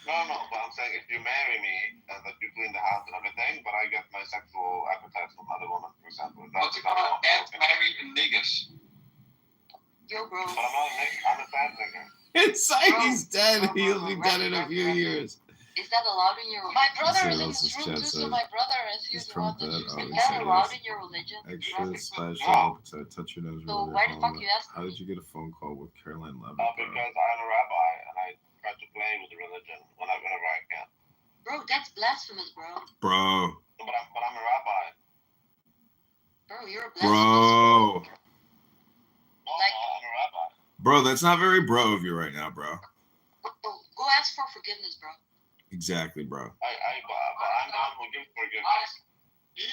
No, but I'm saying if you marry me and that you clean the house and everything, but I get my sexual appetite from other women, for example. But you can't marry niggas. Yo, bro. But I'm a fat nigga. It's like he's dead. He'll be dead in a few years. Is that allowed in your religion? My brother is in Someone this else's room chat too, so said my brother is he's the from one that bed. used Oh, to he Is said that it allowed was in your religion? extra special. So touch your nose. So really why the fuck hard. you ask How me? did you get a phone call with Caroline Levitt, Because bro? I'm a rabbi and I try to play with the religion whenever I can. Bro, that's blasphemous, bro. Bro. But I'm a rabbi. Bro, you're a blasphemous. Bro. Like, I'm a rabbi. Bro, that's not very bro of you right now, bro. go ask for forgiveness, bro. Exactly, bro. I'm the one who gives forgiveness. Here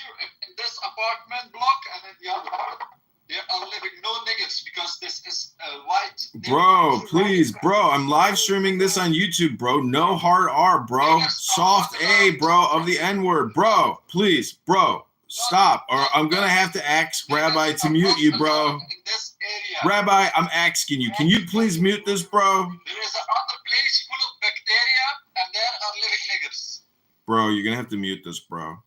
in this apartment block and in the other one, there are living no niggas because this is a white. Bro, please, bro. I'm live streaming this on YouTube, bro. No hard R, bro. Soft A, bro, of the N-word. Bro, please, bro. Stop. Or I'm going to have to ask Rabbi to mute you, bro. Rabbi, I'm asking you. Can you please mute this, bro? There is another place full of bacteria and there are living niggers. Bro, you're going to have to mute this, bro.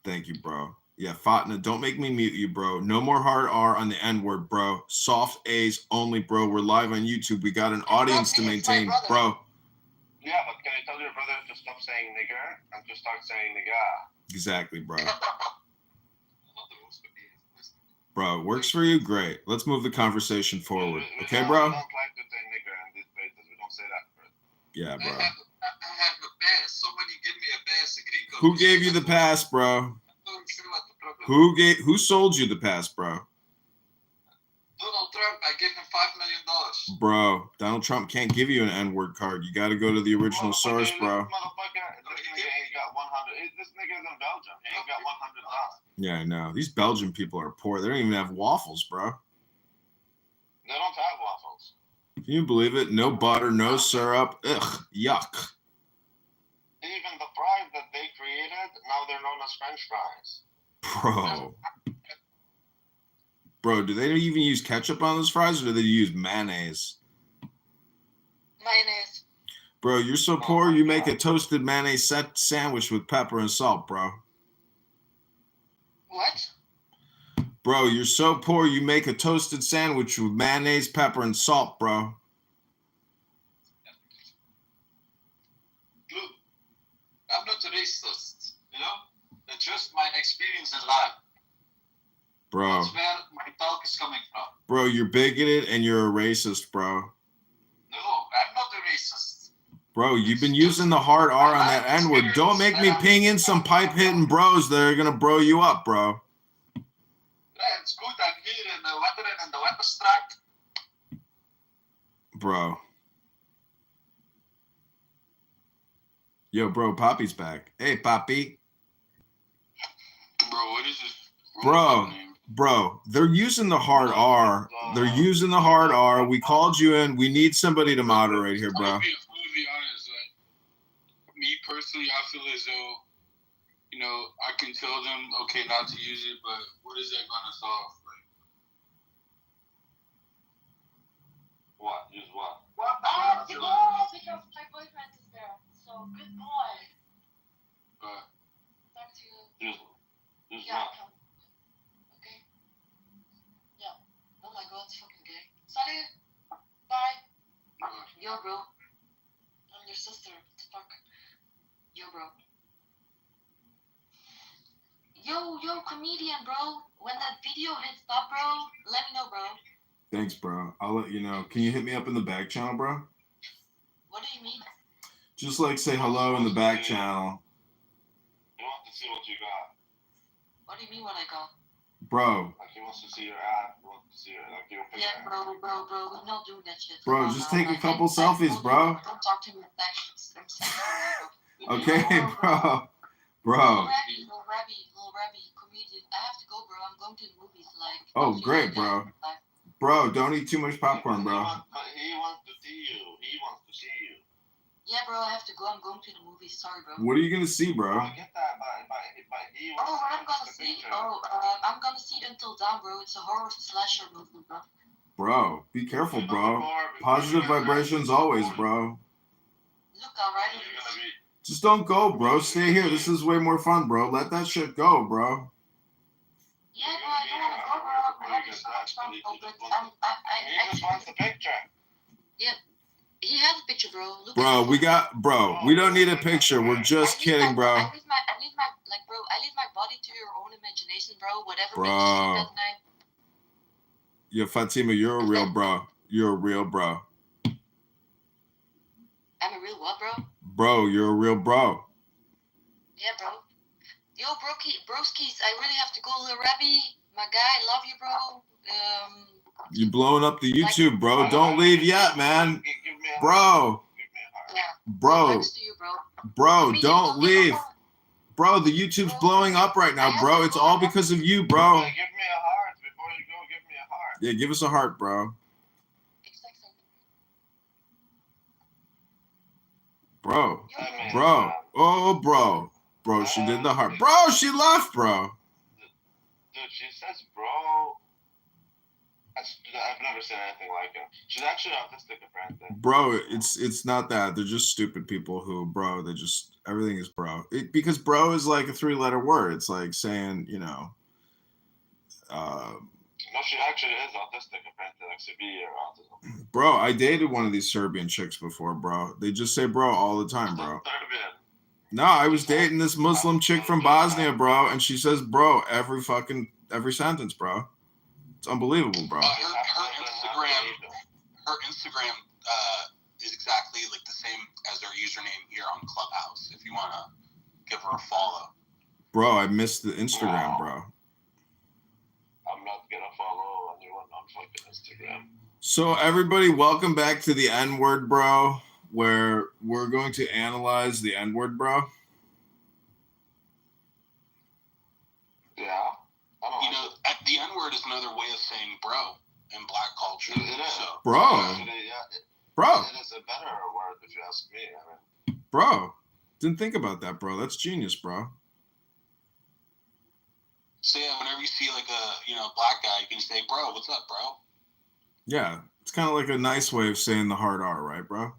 Thank you, bro. Yeah, Fatna, don't make me mute you, bro. No more hard R on the N-word, bro. Soft A's only, bro. We're live on YouTube. We got an audience to maintain, bro. Yeah, but can I tell your brother to stop saying nigger and to start saying nigga? Exactly, bro. Bro, works for you? Great. Let's move the conversation forward. Okay, bro? We don't like to say nigger in these places. We don't say that first. Yeah, bro. I have a pass. Somebody give me a pass, a green card. Who gave you the pass, bro? Who sold you the pass, bro? Donald Trump. I gave him $5 million. Bro, Donald Trump can't give you an N-word card. You got to go to the original source, bro. This nigga's in Belgium. He ain't got $100. Yeah, I know. These Belgian people are poor. They don't even have waffles, bro. They don't have waffles. Can you believe it? No butter, no syrup. Ugh, yuck. Even the fries that they created, now they're known as French fries. Bro. Bro, do they even use ketchup on those fries or do they use mayonnaise? Mayonnaise. Bro, you're so poor you make a toasted mayonnaise sandwich with pepper and salt, bro. What? Bro, you're so poor you make a toasted sandwich with mayonnaise, pepper, and salt, bro. Look, I'm not a racist, you know? That's just my experience in life. Bro. That's where my talk is coming from. Bro, you're bigoted and you're a racist, bro. No, I'm not a racist. Bro, you've been using the hard R on that N-word. Don't make me ping in some pipe-hitting bros that are going to bro you up, bro. Yeah, it's good. I'm here in the weather and in the Wetterstraat. Bro. Yo, bro, Poppy's back. Hey, Poppy. Bro, what is this? Bro, they're using the hard R. They're using the hard R. We called you in. We need somebody to moderate here, bro. To be honest, like, me personally, I feel as though, you know, I can tell them, okay, not to use it, but what is that going to solve? Like, what? Use what? I have to go because my boyfriend is there. So, good boy. Talk to you. Use Yeah, what? come. Okay. Yeah. Oh my god, it's fucking gay. Salut. Bye. Yo, bro. I'm your sister. What the fuck? Yo, bro. Yo, comedian, bro. When that video hits stop, bro, let me know, bro. Thanks, bro. I'll let you know. Can you hit me up in the back channel, bro? What do you mean? Just like say hello in the back channel. He wants to see what you got. What do you mean what I got? Bro. Like, he wants to see your ass. He wants to see your, like, your picture. Yeah, bro, we're not doing that shit. Bro, just take a couple selfies, bro. Don't talk to me with texts. Okay, bro. Bro. Little Rabbi, comedian. I have to go, bro. I'm going to the movies, like. Oh, great, bro. Bro, don't eat too much popcorn, bro. He wants to see you. He wants to see you. Yeah, bro, I have to go. I'm going to the movies. Sorry, bro. What are you gonna see, bro? I get that, but he wants what I'm gonna see? I'm gonna see Until Dawn, bro. It's a horror slasher movie, bro. Bro, be careful, bro. Positive vibrations always, bro. Look, alright. Just don't go, bro. Stay here. This is way more fun, bro. Let that shit go, bro. Yeah, bro, I don't wanna go, bro. I'm having so much fun, bro, but he just wants the picture. Yeah. He has a picture, bro. Look Bro, we don't need a picture. We're just kidding, bro. I leave my body to your own imagination, bro. Whatever Bro. makes you that night. Yo, Fatima, you're a real bro. You're a real bro. I'm a real what, bro? Bro, you're a real bro. Yeah, bro. Yo, broskies, I really have to go, Lil Rabbi. My guy, love you, bro. You blowing up the YouTube, bro. Don't leave yet, man. Bro. Bro, Thanks to you, bro. bro, Me, don't give me a leave. heart. Bro, the YouTube's blowing up right now, bro. It's all because of you, bro. Give me a heart before you go. Give me a heart. Yeah, give us a heart, bro. Bro, bro, oh, bro. Bro, she did the heart. Bro, she left, bro. Dude, she says, bro. I've never seen anything like it. She's actually autistic, apparently. Bro, it's not that. They're just stupid people who, bro, they just, everything is bro. Because bro is like a 3-letter word. It's like saying, you know, No, she actually is autistic, apparently, like severe autism. bro, I dated one of these Serbian chicks before, bro. They just say bro all the time, bro. Serbian. No, I was dating this Muslim chick from Bosnia, bro, and she says bro every sentence, bro. It's unbelievable, bro. Her Instagram is exactly like the same as her username here on Clubhouse. If you want to give her a follow. Bro, I missed the Instagram, bro. I'm not gonna follow anyone on fucking Instagram. So everybody, welcome back to the N-word, bro, where we're going to analyze the N-word, bro. Yeah. You know, the N-word is another way of saying bro in black culture. It is. So, Bro. Actually, yeah, Bro. It is a better word if you ask me. I mean, Bro. Didn't think about that, bro. That's genius, bro. so yeah, whenever you see like a black guy, you can say, bro, what's up, bro? Yeah. It's kind of like a nice way of saying the hard R, right, bro?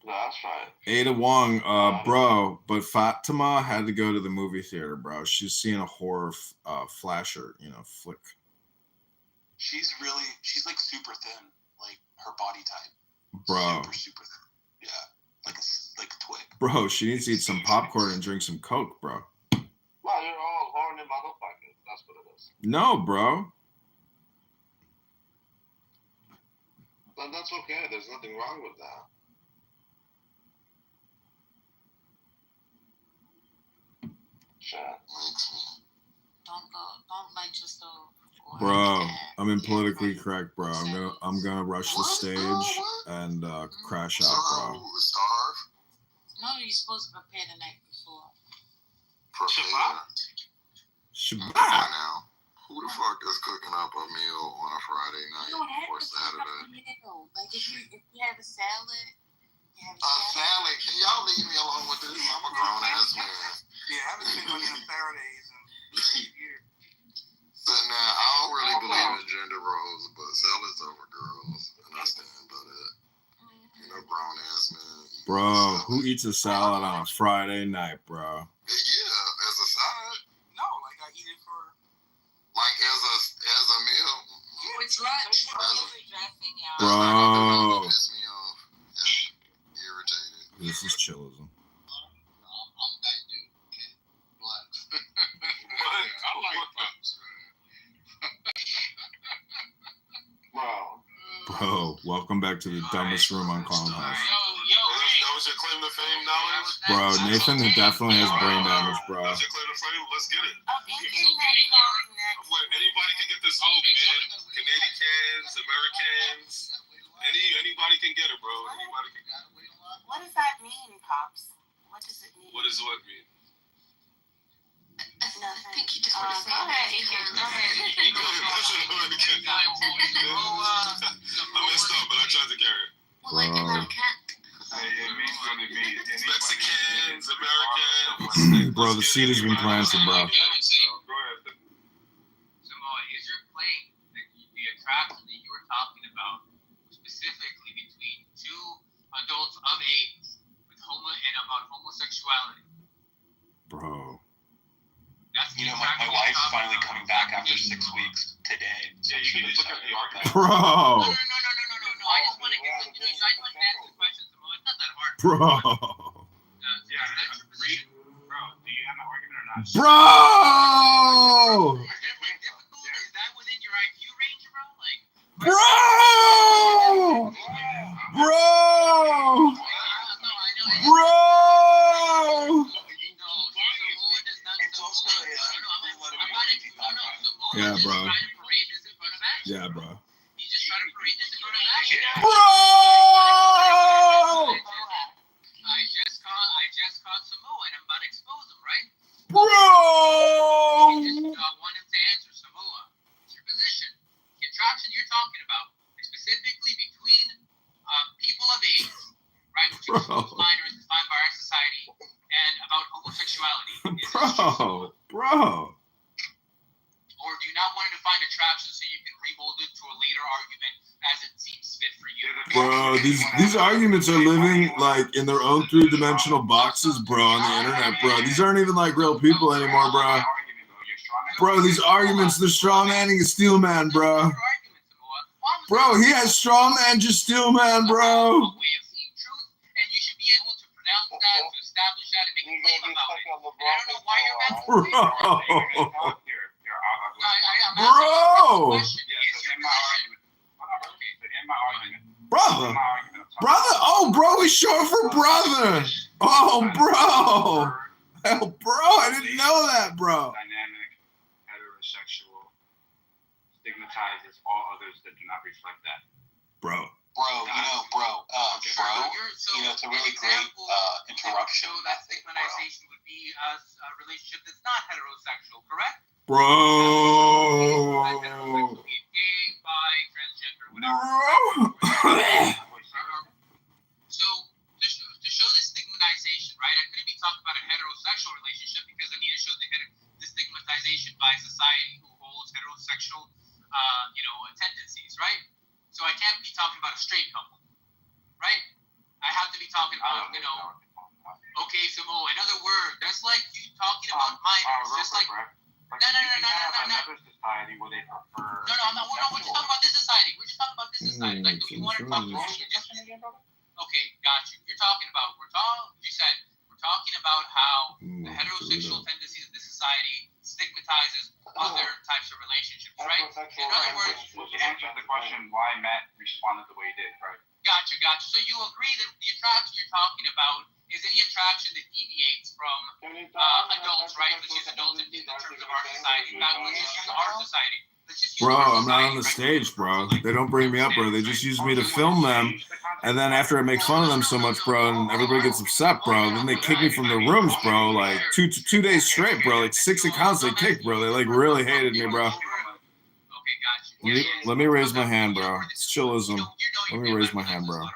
that's right. Ada Wong, bro, but Fatima had to go to the movie theater, bro. She's seeing a horror flasher, flick. She's like super thin, like her body type. Bro. Super thin. Yeah, like a twig. Bro, she needs to eat some popcorn and drink some Coke, bro. Well, you're all horny motherfuckers. That's what it is. No, bro. But that's okay. There's nothing wrong with that. Don't light your stove. Bro, I'm in politically correct, bro. I'm gonna rush the stage and crash out, bro. No, you're supposed to prepare the night before. Shabbat. Now, who the fuck is cooking up a meal on a Friday night or Saturday? Like if you have a salad, Salad? Can y'all leave me alone with this? I'm a grown ass man. Yeah, I haven't seen one on Saturdays in years. So now, I don't really believe in gender roles, but salad's over girls, and I stand by that. Grown ass man. Bro, who eats a salad on a Friday night, bro? Yeah, as a side. No, like I eat it for. Like as a meal. It's lunch. Bro. Piss me off and irritated. This is chillism. I like pups. Bro, welcome back to the dumbest room on Clown House. That was your claim to fame knowledge? Bro, Nathan definitely has brain damage, bro. That's your claim to fame? Let's get it. Anybody can get this hope, man. Canadians, Americans. Anybody can get it, bro. Anybody can get it. What does that mean, Pops? What does it mean? What does what mean? I think you just want to say I messed up, but I tried to carry it. Well, like about a cat. Mexicans, Americans. Bro, the seed has been planted, bro. Samoa, is your claim that the attraction that you were talking about specifically between two adults of age with about homosexuality? Bro. My wife's finally coming back after 6 weeks today. So Yeah, you can just look at the archive. Bro. No. I just want to get I just want to ask the question, Samoa. It's not that hard. Bro. Yeah, that's real. Bro, do you have an argument or not? Bro. Is that within your IQ range, bro? Like, Bro. Bro. Bro. Yeah, bro. Yeah, bro. shit. Bro! I just caught Samoa and I'm about to expose him, right? Bro! I just want him to answer. Samoa, what's your position? The attraction you're talking about, specifically between people of age, right, which includes minors defined by our society, and about homosexuality. Is this true? Bro. Or do you not want to define attraction so you can remold it to a later argument as it seems fit for you? Bro, these arguments are living like in their own three-dimensional boxes, bro, on the internet, bro. These aren't even like real people anymore, bro. Bro, these arguments, they're straw manning a steel man, bro. Bro, he has straw man, just steel man, bro. Bro! Brother, oh, bro, he's short for brother. Oh, bro. Oh, bro, I didn't know that, bro. Dynamic, heterosexual, stigmatizes all others that do not reflect that. Bro, it's a really great interruption. That stigmatization would be a relationship that's not heterosexual, correct? Bro. So to show this stigmatization, right? I couldn't be talking about a heterosexual relationship because I need to show the stigmatization by society who holds heterosexual, tendencies, right? So I can't be talking about a straight couple, right? I have to be talking about, okay, Samoa. In other words, that's like you talking about minors, just like. No. Society where they prefer. No, I'm not. We're just talking about this society. We're just talking about this society. Like, if you want to talk about okay, got you. You're talking about. You said we're talking about how the heterosexual tendencies of this society stigmatizes other types of relationships, right? In other words, to answer the question why Matt responded the way he did, right? Gotcha. So you agree that the attraction you're talking about is any attraction that deviates from adults, right? Let's use adults in terms of our society. Let's just use our society. Bro, I'm not on the stage, bro. They don't bring me up, bro. They just use me to film them. And then after I make fun of them so much, bro, and everybody gets upset, bro, then they kick me from the rooms, bro. Like two days straight, bro. Like 6 accounts they kicked, bro. They like really hated me, bro. Let me raise my hand, bro. It's chillism. Let me raise my hand, bro.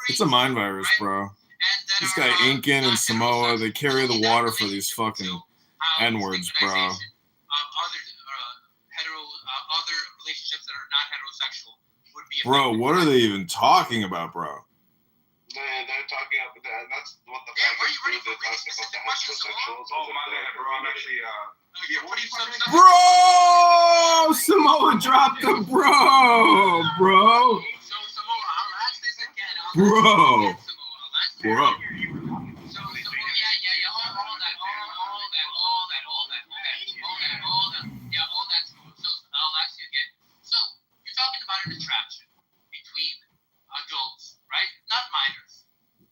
It's a mind virus, bro. This guy Incan and Samoa, they carry the water for these fucking N-words, bro. Other relationships that are not heterosexual would be. Bro, what are they even talking about, bro? They're talking about that. That's what the fact is. They're talking about the heterosexuals. Oh my bad, bro. I'm actually Bro, Samoa dropped the bro. I'll ask you again. So you're talking about an attraction between adults, right? Not minors.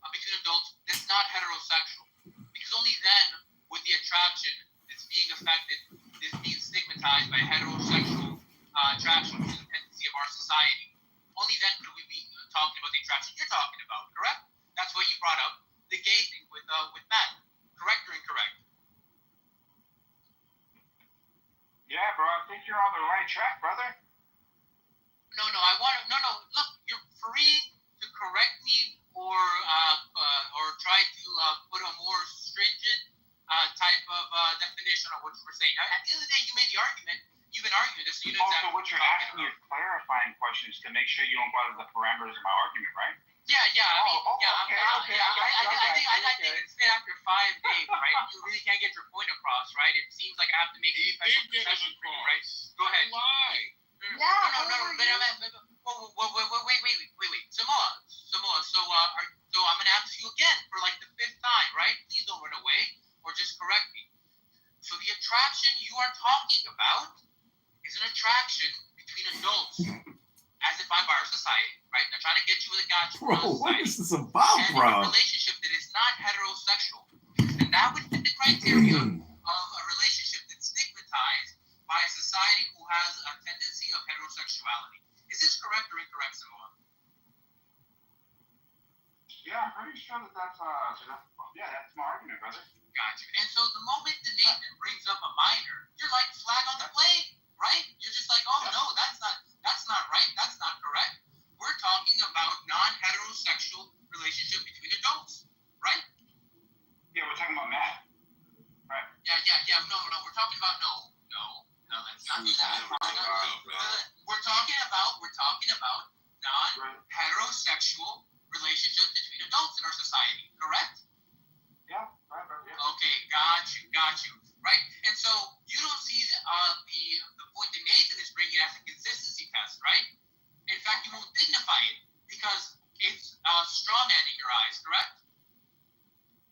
Between adults that's not heterosexual. Because only then would the attraction that's being affected, that's being stigmatized by heterosexual attraction to the tendency of our society. Only then could we be talking about the attraction you're talking about, correct? That's what you brought up, the gay thing with Matt. Correct or incorrect? Yeah, bro, I think you're on the right track, brother. No, look, you're free to correct me or try to put a more stringent type of definition on what you were saying. At the end of the day, you made the argument. You've been arguing this, so you know exactly what you're asking is clarifying questions to make sure you don't go out of the parameters of my argument, right? I think it's been after 5 days, right? You really can't get your point across, right? It seems like I have to make a special concession for you, right? Go ahead. Wait. Samoa. So I'm gonna ask you again for like the 5th time, right? Please don't run away or just correct me. So the attraction you are talking about is an attraction between adults, as defined by our society, right? They're trying to get you with a gotcha. Bro, what is this about, and bro? a relationship that is not heterosexual, and that would fit the criteria of a relationship that's stigmatized by a society who has a tendency of heterosexuality. Is this pretty sure that's that's my argument, brother. Gotcha. And so the moment the Nathan brings up a minor, you're like flag on the play, right? You're just like, oh no, that's not right, that's not correct. We're talking about non-heterosexual relationship between adults, right? Yeah, we're talking about Matt. Right. Yeah. No. We're talking about no. Let's not do that. We're talking about non-heterosexual relationships between adults in our society, correct? Yeah. Right. Yeah. Okay, got you. Right, and so you don't see the point that Nathan is bringing as a consistency test, right? In fact, you won't dignify it because it's straw man in your eyes, correct?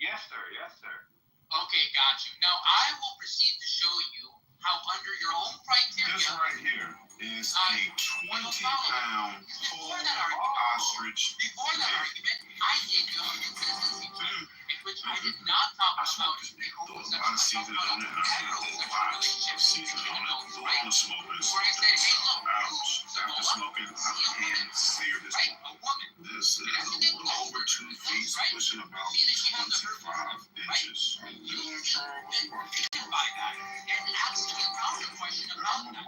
Yes, sir. Okay, got you. Now I will proceed to show you how under your own criteria. This right here is a 20-pound whole ostrich. Before that argument, I gave you a consistency test in which I did not talk about the homosexual relationship between adults, right? Where I said, hey, look, After smoking, I can clear this. right? A woman. This is a little over 2 feet, pushing about 25 inches. You by that and ask me a counter question about that.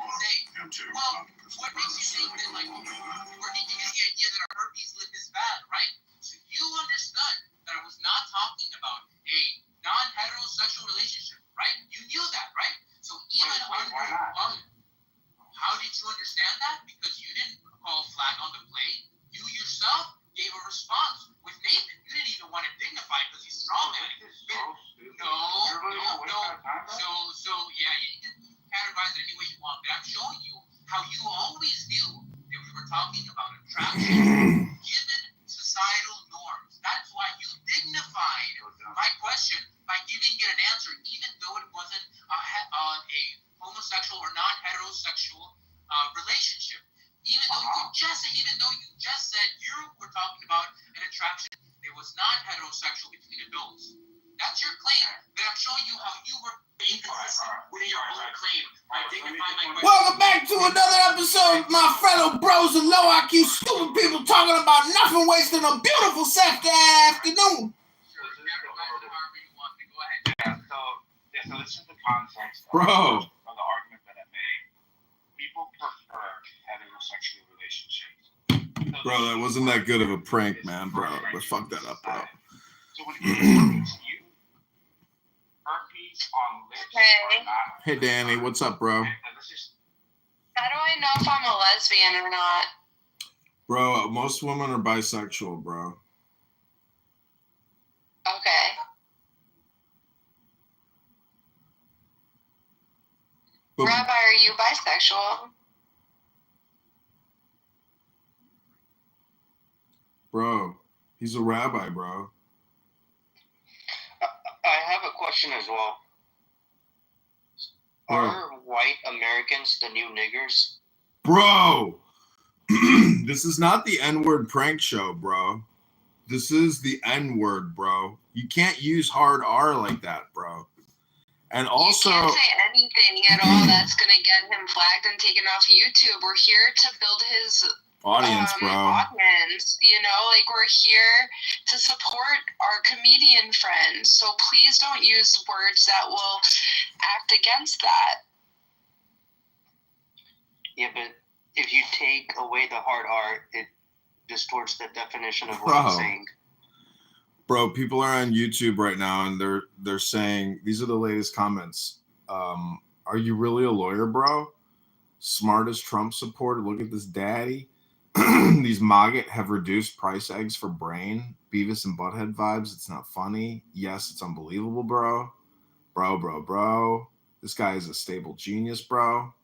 Say, well, what makes you think that, like, where did you get the idea that a herpes lip is bad, right? So you understood that I was not talking about a non-heterosexual relationship, right? You knew that, right? So even how did you understand that? Because you didn't call flag on the play. You yourself gave a response with Nathan. You didn't even want to dignify because he's strong man. No. So yeah, you can categorize it any way you want, but I'm showing you how you always knew that we were talking about attraction given societal norms. That's why you dignified my question by giving it an answer, even though it wasn't a homosexual or non-heterosexual relationship. Even though you just said you were talking about an attraction that was not heterosexual between adults. That's your claim, but I'm showing you how you were inconsistent with your own claim by dignifying my question. Welcome back to another episode of my fellow bros and low IQ stupid people talking about nothing, wasting a beautiful Saturday afternoon. So this is the context Bro. Of the argument that I made. People prefer heterosexual relationships. Bro, that wasn't that good of a prank, man, bro. But fuck that up, bro. So when it comes to you, herpes on lips are not. Hey, Danny, what's up, bro? How do I know if I'm a lesbian or not? Bro, most women are bisexual, bro. Okay. But, Rabbi, are you bisexual? bro, he's a rabbi, bro. I have a question as well. Are white Americans the new niggers? Bro, this is not the N-word prank show, bro. This is the N-word, bro. You can't use hard R like that, bro. And also, you can't say anything at all that's gonna get him flagged and taken off YouTube. We're here to build his audience, bro. Audience, you know, like we're here to support our comedian friends. So please don't use words that will act against that. Yeah, but if you take away the hard R, it distorts the definition of what I'm saying. Bro, people are on YouTube right now and they're saying, these are the latest comments. Are you really a lawyer, bro? Smartest Trump supporter. Look at this daddy. These maggot have reduced price eggs for brain. Beavis and Butthead vibes. It's not funny. Yes, it's unbelievable, bro. Bro. This guy is a stable genius, bro.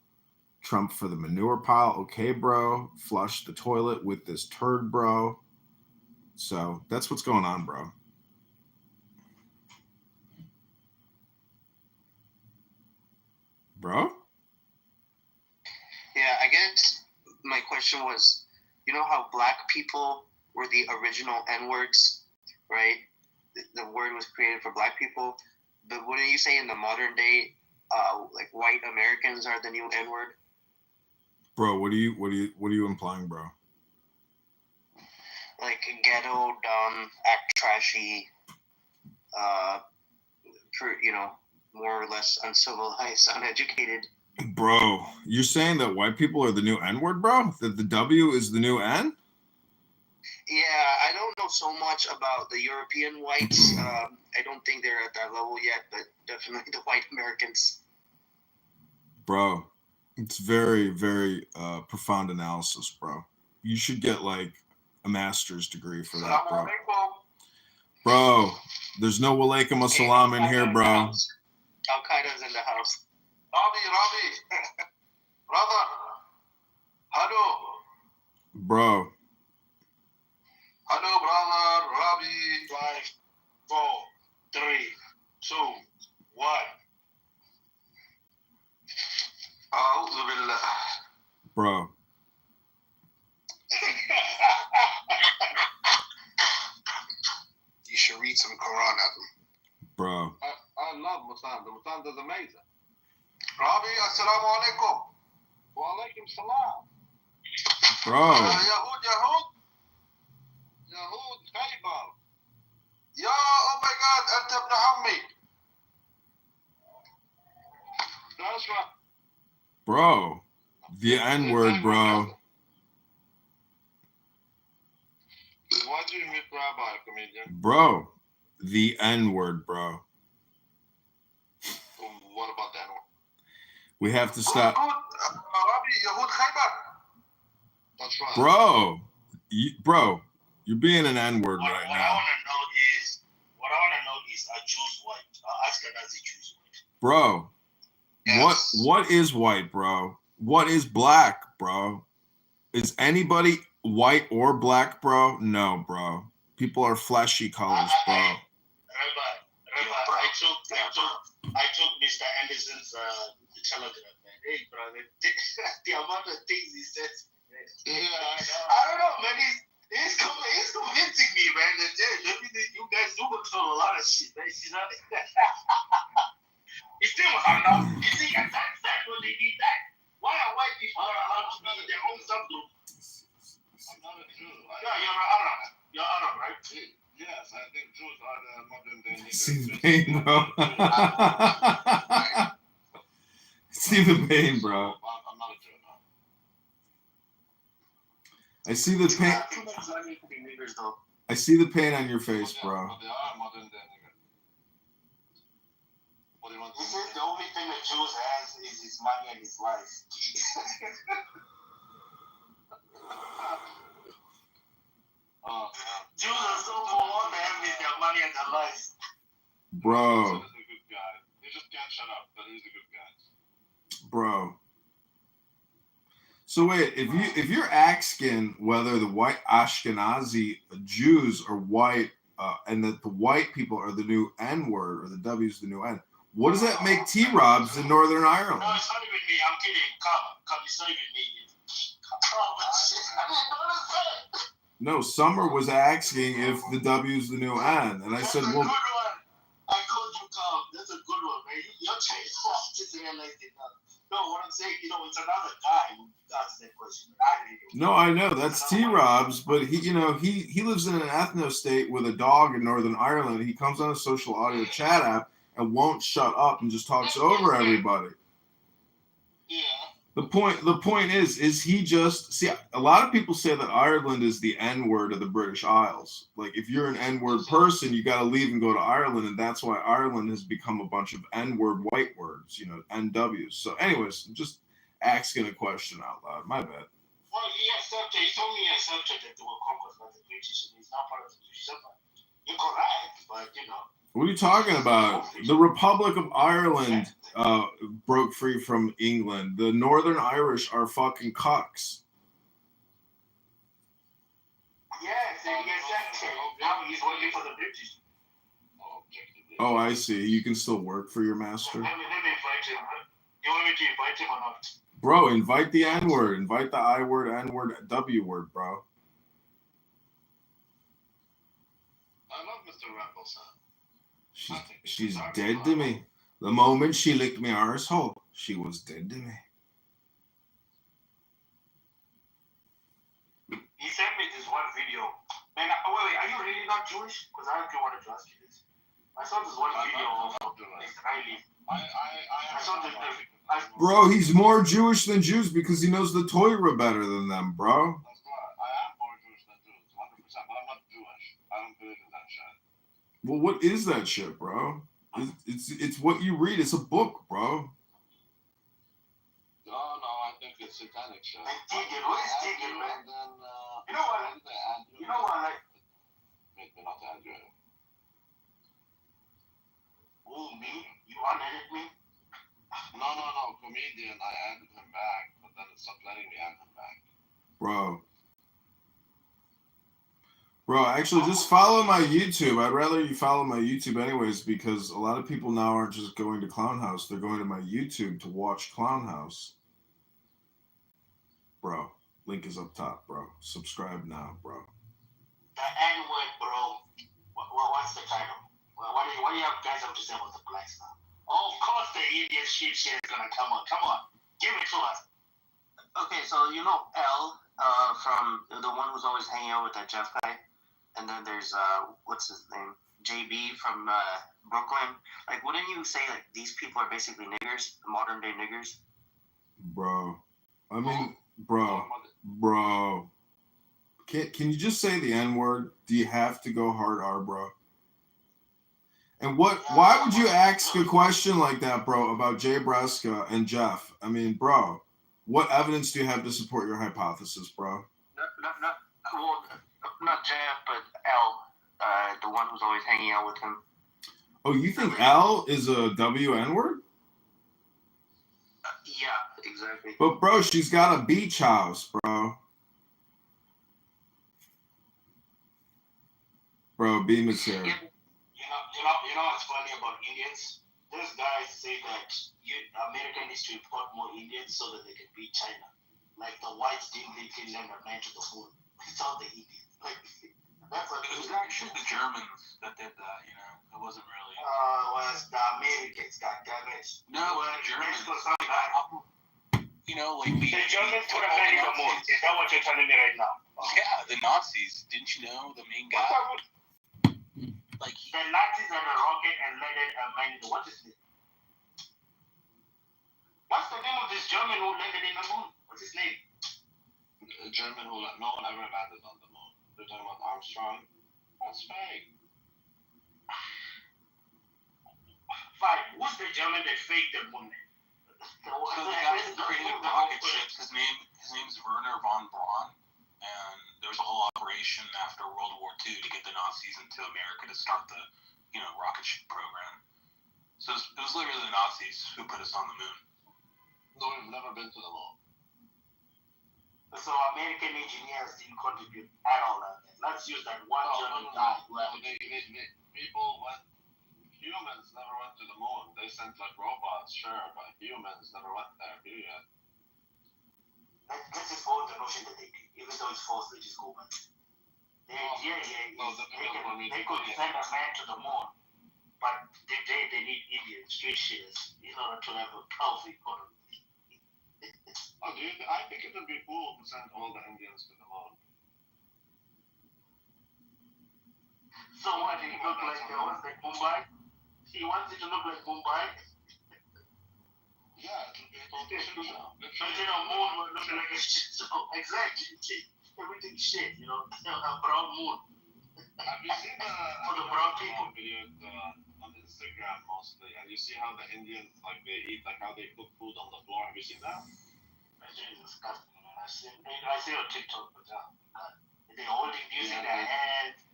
Trump for the manure pile. Okay, bro. Flush the toilet with this turd, bro. So that's what's going on, bro. Bro? Yeah, I guess my question was, you know how black people were the original N-words, right? The word was created for black people. But wouldn't you say in the modern day, like white Americans are the new N-word? Bro, what are you implying, bro? like ghetto, dumb, act trashy, more or less uncivilized, uneducated. Bro, you're saying that white people are the new N-word, bro? That the W is the new N? Yeah, I don't know so much about the European whites. I don't think they're at that level yet, but definitely the white Americans. Bro, it's very, very profound analysis, bro. You should get like a master's degree for that, bro. Bro, there's no walaikum assalam in here, bro. Al-Qaeda's in the house. Robbie, brother, hello. Bro, Hello, brother, Robbie. 5, 4, 3, 2, 1. أعوذ بالله. bro. You should read some Quran at them. Bro. I love Musanda. Musanda's amazing. Robbie, assalamu alaikum. Wa alaikum salam. Bro. Yahud. Yahud, Khaybar. Ya, oh my God, أنت ابن عمي. That's right. Bro. The N-word, bro. What do you mean, Rabbi, comedian? Bro. The N-word, bro. What about that one? We have to stop. Rabbi, Yahud Khaybar. That's right. Bro, you're being an N-word right What I now. want to know is a Jews white. Ashkenazi Jews white. Bro. Yes. What is white, bro? What is black, bro? Is anybody white or black, bro? No, bro. People are fleshy colors, bro. Rabbi, I took Mr. Anderson's telegram, man. Hey, brother, the amount of things he says. Yeah, I don't know, man. He's convincing me, man. You guys do control a lot of shit, man. You still now. You see, that's what they need that. Why are white people allowed to be in their own subgroup? I'm not a Jew. Yeah, you're an Arab. You're Arab, right? Yes, I think Jews are the modern day niggers. See the pain, bro. See the pain, bro. I'm not a Jew, no. I see the pain. Too much money to be niggers, though. I see the pain on your face, bro. But they are modern day niggers. What do you want? He says the only thing that Jews has is his money and his life. Jews are so full they have their money and their life. Bro. He's a good guy. He just can't shut up, but he's a good guy. Bro. So wait, if you're asking whether the white Ashkenazi Jews are white, and that the white people are the new N-word or the W's the new N, what does that make T-Robs in Northern Ireland? No, it's not even me. I'm kidding. Come. It's not even me. No, Summer was asking if the W's the new N, and I said, well, I called you calm. That's a good one, man. Your change just realized it now. No, what I'm saying, it's another guy who asked that question. I didn't. no, I know that's T-Robs, but he lives in an ethno state with a dog in Northern Ireland. He comes on a social audio chat app and won't shut up and just talks over everybody. Yeah. The point is he just see a lot of people say that Ireland is the N-word of the British Isles. Like if you're an N-word person, you got to leave and go to Ireland, and that's why Ireland has become a bunch of N-word white words, NWs. So, anyways, I'm just asking a question out loud. My bad. Well, he told me he accepted that they were conquered by the British, and he's not part of the British Empire. You're correct, but What are you talking about? The Republic of Ireland broke free from England. The Northern Irish are fucking cucks. yes, and he accepted. Now he's working for the British. Oh, I see. You can still work for your master. Let me invite him. You want me to invite him or not? Bro, invite the N-word. Invite the I-word, N-word, W-word, bro. I love Mr. Rambo, son. She's dead to me. The moment she licked me arsehole, she was dead to me. He sent me this one video Man, wait, are you really not Jewish? Because I actually wanted to ask you this. I saw this one video of Israeli. I saw this. Bro, he's more Jewish than Jews because he knows the Torah better than them, bro. I am more Jewish than Jews, 100%, but I'm not Jewish. I don't believe in that shit. Well, what is that shit, bro? It's what you read. It's a book, bro. No, I think it's satanic shit. And Tegan, what is Tegan, man? You know what? You know what? Like, not Andrew. Oh, me? You unedited me? No. Comedian, I added him back, but then it stopped letting me add him back. Bro, actually, just follow my YouTube. I'd rather you follow my YouTube anyways, because a lot of people now aren't just going to Clown House. They're going to my YouTube to watch Clown House. Bro, link is up top, bro. Subscribe now, bro. The N-word, bro. What's the title? What do you guys have to say about the blacks now? Oh, of course the Indian shit is gonna come on. Come on. Give it to us. Okay, so you know L from the one who's always hanging out with that Jeff guy, and then there's what's his name, JB from Brooklyn. Like, wouldn't you say like these people are basically niggers, modern day niggers? Bro, I mean, bro. Can you just say the N-word? Do you have to go hard R, bro? And why would you ask a question like that, bro, about Jay Breska and Jeff? I mean, bro, what evidence do you have to support your hypothesis, bro? Well, not Jeff, but L, the one who's always hanging out with him. Oh, you think L is a WN word? Yeah, exactly. But, bro, she's got a beach house, bro. Bro, Beam is here. You know what's funny about Indians? Those guys say that America needs to import more Indians so that they can beat China. Like the whites didn't literally land a man to the moon. It's all the Indians. Like that's what it was actually the Germans that did that. You know, it wasn't really. Was the Americans? God damn it! No, the Germans. You know, like the Germans put a man in the moon. Is that what you're telling me right now? Yeah, the Nazis. Didn't you know the main guy? Like the Nazis had a rocket and landed a man in the what is it? What's the name of this German who landed in the moon? What's his name? A German who no one ever landed on the moon. They're talking about Armstrong. That's fake. Fine. Who's the German that faked the moon? So the guy who created rocket ships, his name's Werner von Braun, and there was a whole operation after World War II to get the Nazis into America to start the, rocket ship program. So it was literally the Nazis who put us on the moon. No, we've never been to the moon. So American engineers didn't contribute at all. Let's use that one German guy. Humans never went to the moon. They sent like robots, sure, but humans never went there, period. Let's just hold the notion that they did. Even though it's false, they just go back. They could send a man to the moon, but they need Indian street shitters in order to have a powerful economy. I think it would be cool to send all the Indians to the moon. So what? Did he look like Mumbai? He wants it to look like Mumbai. Yeah, it would be a total shit show. Moon would look like a shit show. Exactly. Everything shit, a brown moon. Have you seen for the brown people videos on Instagram mostly? And you see how the Indians, like, they eat, like, how they cook food on the floor? Have you seen that? It's disgusting, man. I see on TikTok, but they're holding, using their hands,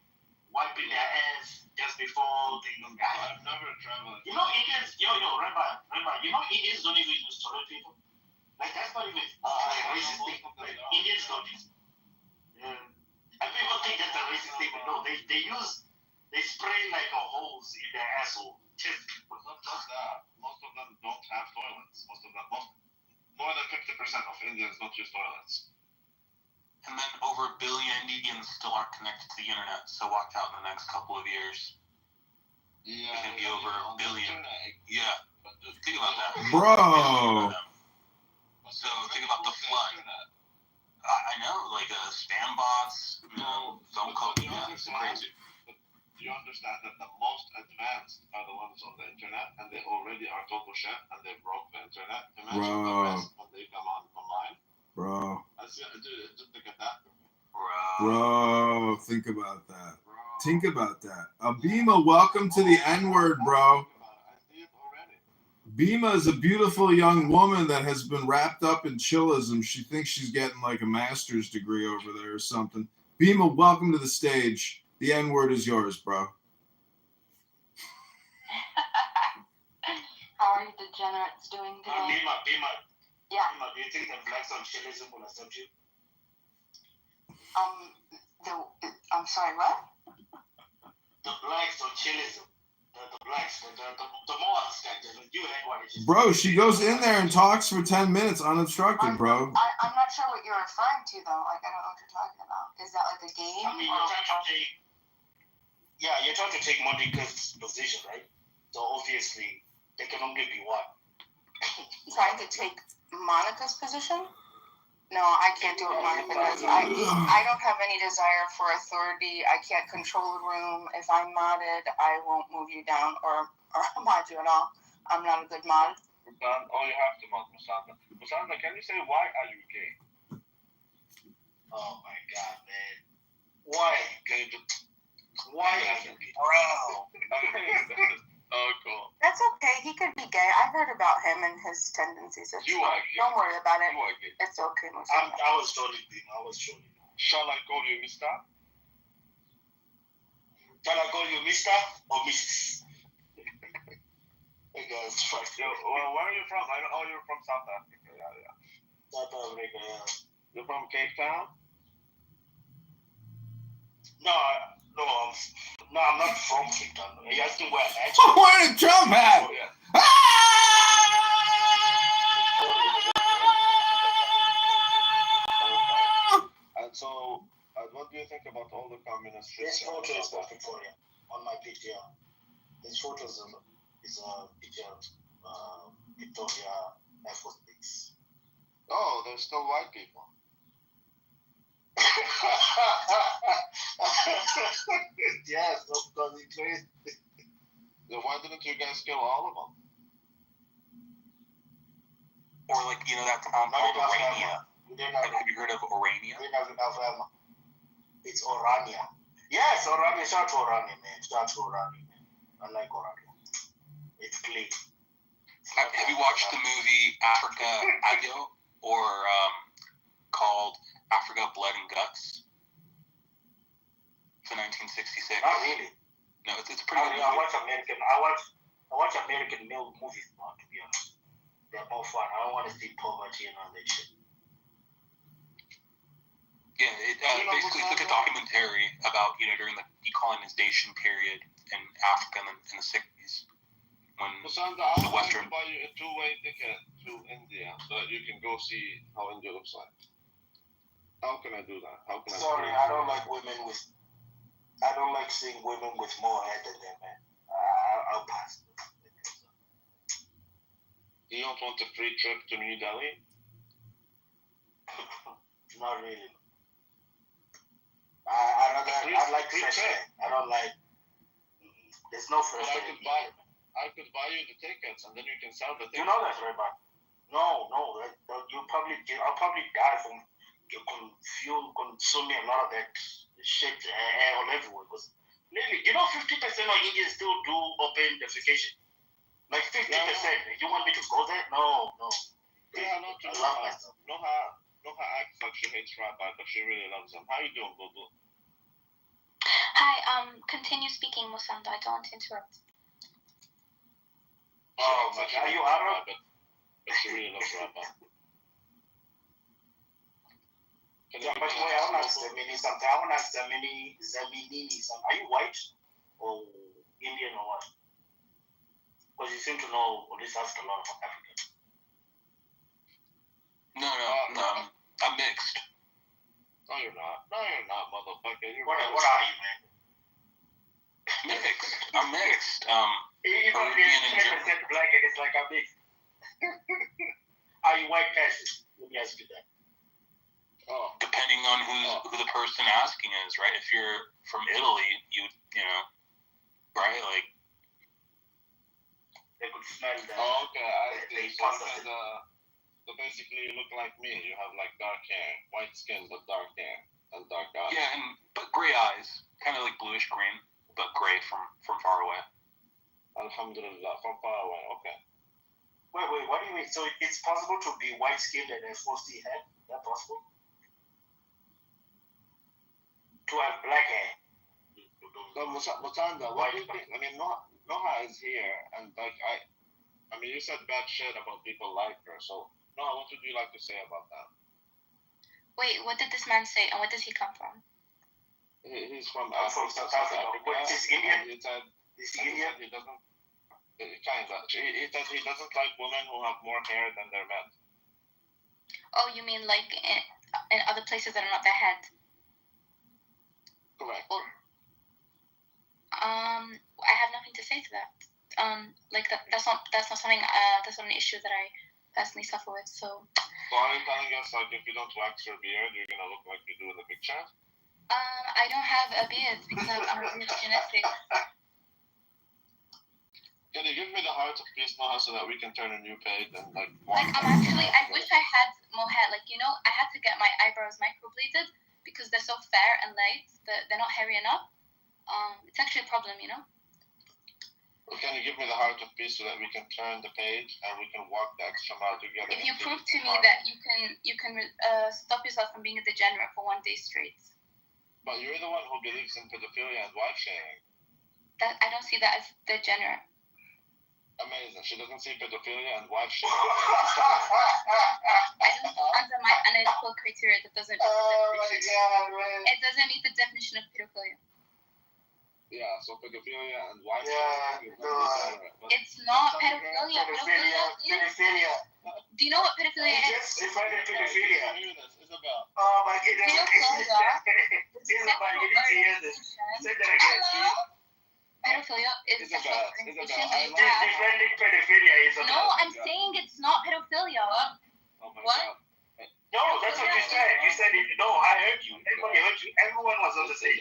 wiping their hands just before they go. I've never traveled. Indians, Rabbi, Indians don't even use toilet paper. Like, that's not even racist thing. Like, Indians don't use. And people think that's a racist thing, but no, they spray like a hose in their asshole. Not just that. Most of them don't have toilets. More than 50% of Indians don't use toilets. And then over 1 billion Indians still aren't connected to the internet, so watch out in the next couple of years. Yeah. It's going to be over 1 billion. Yeah. But think about that. Bro. So think about the flood. I know, like spam bots, phone calls. Do you understand that the most advanced are the ones on the internet, and they already are total shit, and they broke the internet? Imagine the rest when they come online. Bro. Just look at that. Bro, think about that. Think about that. Abima, welcome to the N-word, bro. Bima is a beautiful young woman that has been wrapped up in chillism. She thinks she's getting like a master's degree over there or something. Bima, welcome to the stage. The N-word is yours, bro. How are you degenerates doing today? Bima. Yeah. Bima, do you think the blacks on chillism will accept you? I'm sorry, what? The blacks on chillism. The blacks, the Moors, you had one. Bro, she goes in there and talks for 10 minutes unobstructed, bro. I'm not sure what you're referring to, though. Like, I don't know what you're talking about. Is that like a game? I mean, you're trying to take Monica's position, right? So obviously, they can only be one. Trying to take Monica's position? No, I can't do what Monica does. I don't have any desire for authority. I can't control a room. If I'm modded, I won't move you down or mod you at all. I'm not a good mod. Oh, you have to mod Musanda. Musanda, can you say why are you gay? Oh my god, man. Why are you gay? Why are you gay? Bro. Oh, cool. That's okay. He could be gay. I heard about him and his tendencies. It's You are gay. Don't worry about it. You are gay. It's okay, I was trolling him. Shall I call you Mister? Shall I call you Mister or Mrs.? Hey guys, fuck. Yo, where are you from? I know you're from South Africa. Yeah. South Africa, yeah. You're from Cape Town? No, I'm not from Cape Town. Are you asking where I'm at? I'm wearing a Trump hat. Oh, yeah. And so, what do you think about all the communist shit? This photo is from Victoria on my PTR. This photo is a picture of Victoria Air Force Base. Oh, there's still white people. Yes, because it's crazy. Then why didn't you guys kill all of them? Or like, that town called Orania. Have you heard of Orania? It's Orania. Yes, Orania. Shout to Orania, man. Shout to Orania, man. I like Orania. It's clean. Have you watched the movie Africa Ayo? Or called Africa Blood and Guts? It's a 1966. Not really. No, it's a pretty good movie. I watch American movies now, to be honest. They're more fun. I don't want to see poverty and all that shit. Yeah, basically it's like a documentary about, during the decolonization period in Africa in the 60s. When Musanda, the Western... buy you a two-way ticket to India so that you can go see how India looks like. How can I do that? Sorry, I don't like seeing women with more hair than them, man. I'll pass. You don't want a free trip to New Delhi? Not really. I like fresh air. I don't like. There's no fresh air. I could buy you the tickets and then you can sell the tickets. You know that, right, man? No. I'll probably die from consuming a lot of that shit all everywhere. Because really, 50% of Indians still do open defecation. Like 50%. Yeah. You want me to go there? No. Yeah, not to love myself. Noha acts like she hates Rabbi, but she really loves him. How you doing, Boo? Hi, continue speaking, Musanda. I don't want to interrupt. Oh, but are you Arab? But she really loves Rabbi. Yeah, but wait, I want to ask Zamini something. I want to ask Zamini something. Are you white or Indian or what? Because you seem to know, or at least ask a lot of Africans. No, I'm mixed. No, you're not, motherfucker. What are you, man? Mixed. I'm mixed. Even if you're 10% black, it's like I'm mixed. Are you white passing? Let me ask you that. depending on who the person asking is, right? If you're from Italy, you know, right? Like they could smell that. Oh, okay, I see. So basically you look like me. You have like dark hair, white skin but dark hair and dark eyes. yeah, but gray eyes, kind of like bluish green, but gray from far away. Alhamdulillah, from far away. Okay. Wait, what do you mean? So it's possible to be white skinned and have 4C hair? Is that possible? To have black hair? So Mutanda, what do you think? I mean, Noha is here, and like I mean, you said bad shit about people like her. So Noha, what would you like to say about that? Wait, what did this man say, and where does he come from? He's from South Africa. He's Indian. He said He's Indian. he doesn't. Kind of. He said he doesn't like women who have more hair than their men. Oh, you mean like in other places that are not their head? Correct. Well, I have nothing to say to that. Like that's not something. That's not an issue that I personally suffer with. So. So are you telling us like if you don't wax your beard, you're gonna look like you do in the picture? I don't have a beard because I'm a genetic. Can you give me the heart of peace, Noha, so that we can turn a new page and like? I wish I had more hair. Like, you know, I had to get my eyebrows microbladed because they're so fair and light that they're not hairy enough. It's actually a problem, you know. Can you give me the heart of peace so that we can turn the page and we can walk the extra mile together? If you prove to me that you can stop yourself from being a degenerate for one day straight. But you're the one who believes in pedophilia and wife sharing. That I don't see that as degenerate. Amazing. She doesn't see pedophilia and wife sharing. I don't under my analytical criteria that doesn't. It doesn't meet the definition of pedophilia. Yeah, so pedophilia and wife sharing. It's not pedophilia. Pedophilia. Do you know what pedophilia is? Just define pedophilia. Isabel. Oh my goodness. Pedophilia is sexual orientation. Defending pedophilia is No, I'm saying it's not pedophilia. Oh my What? God. No, that's what you said. You said it. No, I heard you. Everybody heard you. Everyone was on the same.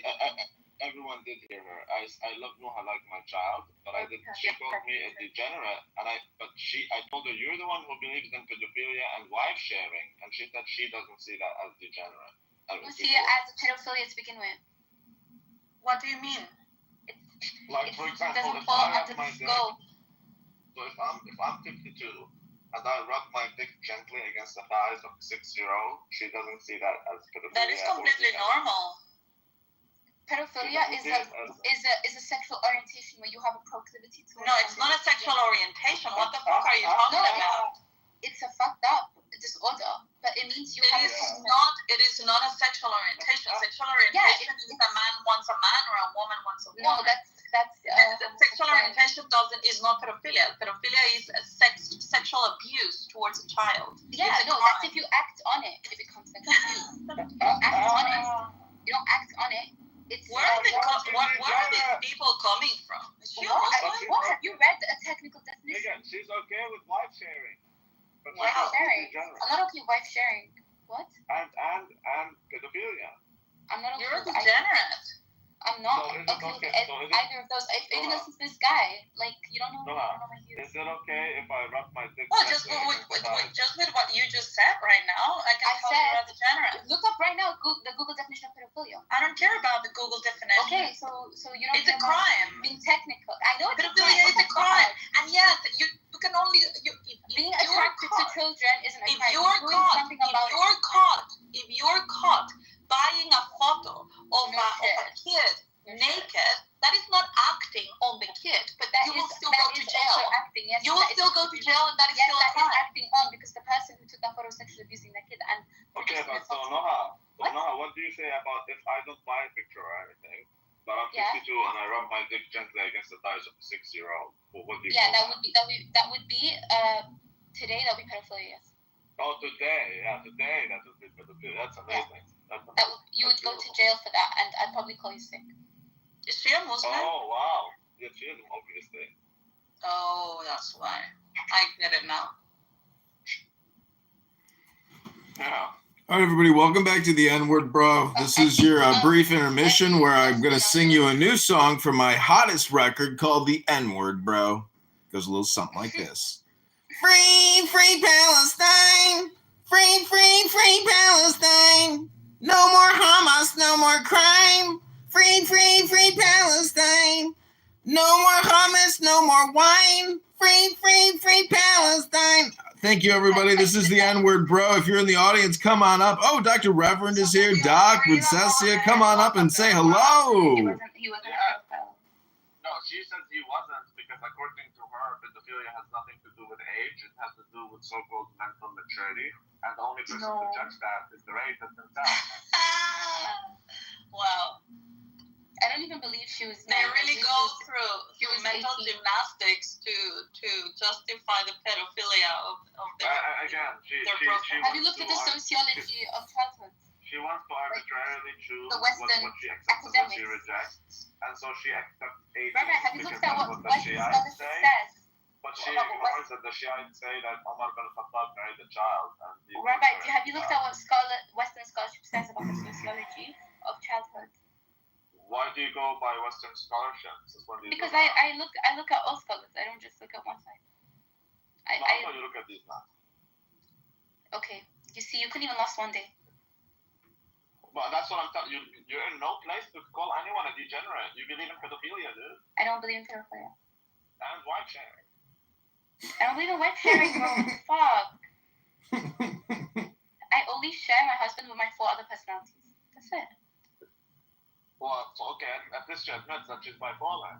Everyone did hear her. I love Noha like my child, but I didn't. She called me a degenerate, and I told her you're the one who believes in pedophilia and wife sharing, and she said she doesn't see that as degenerate. You see it as a pedophilia to begin with. What do you mean? Like for example, doesn't if fall I under have my the dick, scope. so if I'm 52 and I rub my dick gently against the thighs of a 6-year-old, she doesn't see that as pedophilia. That is completely normal. Pedophilia is a sexual orientation where you have a proclivity to. No, it's not a sexual orientation. What the fuck are you talking about? It's a fucked up disorder, but it means you have. It is not a sexual orientation. Sexual orientation is a man wants a man or a woman wants a woman. No, that's sexual orientation is not pedophilia. Pedophilia is a sexual abuse towards a child. Yeah, that's if you act on it, it becomes sexual abuse. You don't act on it. You don't act on it. Where are these people coming from? Is she a Muslim? What have you read a technical definition? Again, she's okay with wife sharing. But Wife sharing. I'm not okay with wife sharing. What? And pedophilia. I'm not okay. You're a with degenerate. I'm not okay with either of those. Even listen to this guy, like you don't know. Is it okay if I rub my dick? Well, just with what you just said right now, I can tell you're a degenerate. Look up right now the Google definition of pedophilia. I don't care about the Google definition. Okay, so you don't. It's a crime. Being technical, I know pedophilia is a crime, and yes, you can only being attracted to children isn't a crime. If you're caught buying a photo of a kid naked, that is not acting on the kid, but you will still go to jail. You will still go to jail, and that is still a crime. Acting on because the person who took that photo sexually abusing that kid and. Okay, but so Noha, what do you say about if I don't buy a picture or anything, but I'm 52 and I rub my dick gently against the thighs of a 6-year-old? Well, what do you? Yeah, that would be today. That would be pedophilia. Yes. Oh, today, that would be pedophilia. That's amazing. Yeah. You would go to jail for that, and I'd probably call you sick. Is she a Muslim? Oh wow, yeah, she is obviously. Oh, that's why. I get it now. Yeah. All right, everybody, welcome back to the N-Word Bro. This is your brief intermission where I'm going to sing you a new song from my hottest record called The N-Word Bro. It goes a little something like this. Free, free Palestine. Free, free, free Palestine. No more Hamas, no more crime. Free, free, free Palestine. No more hummus, no more wine. Free, free, free Palestine. Thank you, everybody. This is the N-Word Bro. If you're in the audience, come on up. Oh, Dr. Reverend is here. Doc, Princessia, come on up and say hello. He wasn't No, she says he wasn't because according to her, pedophilia has nothing to do with age. It has to do with so-called mental maturity. And the only person to judge that is the rapist himself. Wow. I don't even believe she was. They really go through mental gymnastics to justify the pedophilia of their. Again, she Have you looked at the sociology of childhood? She wants to arbitrarily choose The what Western she accepts and what she academics. rejects. And so she accepts atheism Rabbi, have you because looked at that's what what the Western Shiites scholarship say. says? But she ignores that the Shiites say that Omar bin Khattab married a child. And Rabbi, have you looked at what Western scholarship says about the sociology of childhood? Why do you go by Western scholarships? Because I look at all scholars. I don't just look at one side. I you look at these now. Okay. You see, you couldn't even last one day. But that's what I'm telling you. You're in no place to call anyone a degenerate. You believe in pedophilia, dude. I don't believe in pedophilia. And wife sharing. I don't believe in wife sharing, bro. Fuck. I only share my husband with my 4 other personalities. That's it. Well, okay, at least she admits that she's bipolar.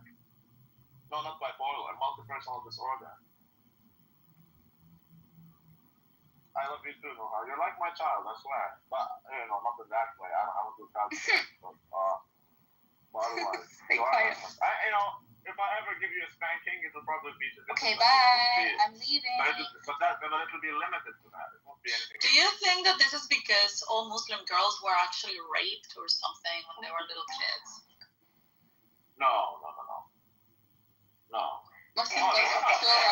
No, not bipolar, multipersonal disorder. I love you too, Noha. You're like my child, I swear. But, not in that way. I don't do child but otherwise, if I ever give you a spanking, it'll probably be to okay, bye. I'm leaving. But it'll be limited to that. It won't be anything. Do you think that this is because all Muslim girls were actually raped or something when they were little kids? No. Muslim girls are purer.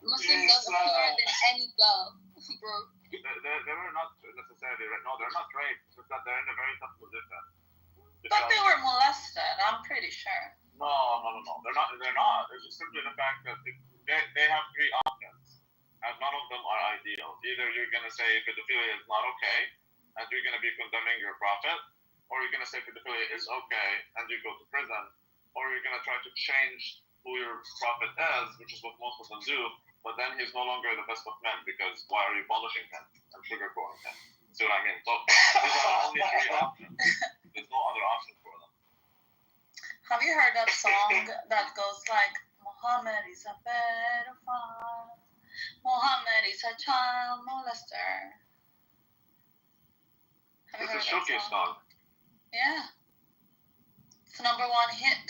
Muslim girls are purer than any girl, bro. They were not necessarily raped. No, they're not raped. It's just that they're in a very tough position. But they were molested, I'm pretty sure. No. They're not. It's just simply the fact that they have 3 options, and none of them are ideal. Either you're going to say pedophilia is not okay, and you're going to be condemning your prophet, or you're going to say pedophilia is okay, and you go to prison, or you're going to try to change who your prophet is, which is what most of them do, but then he's no longer the best of men, because why are you abolishing him and sugarcoating him? See what I mean? So these are only 3 options. There's no other option for them. Have you heard that song that goes like, Muhammad is a pedophile, Muhammad is a child molester? Have you It's a heard that showcase song? song. Yeah. It's a #1 hit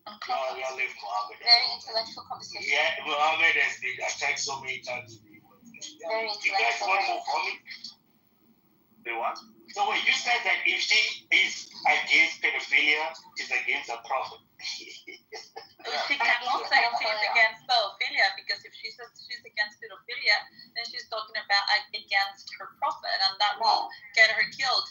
on Clubhouse. No, leave Muhammad. Very intellectual conversation. Yeah, Muhammad has been attacked so many times. Very You guys intellectual. want more from me? They what? So wait, you said that if she is against pedophilia, she's against a prophet. She cannot say she's against pedophilia, because if she says she's against pedophilia, then she's talking about against her prophet, and that will get her killed.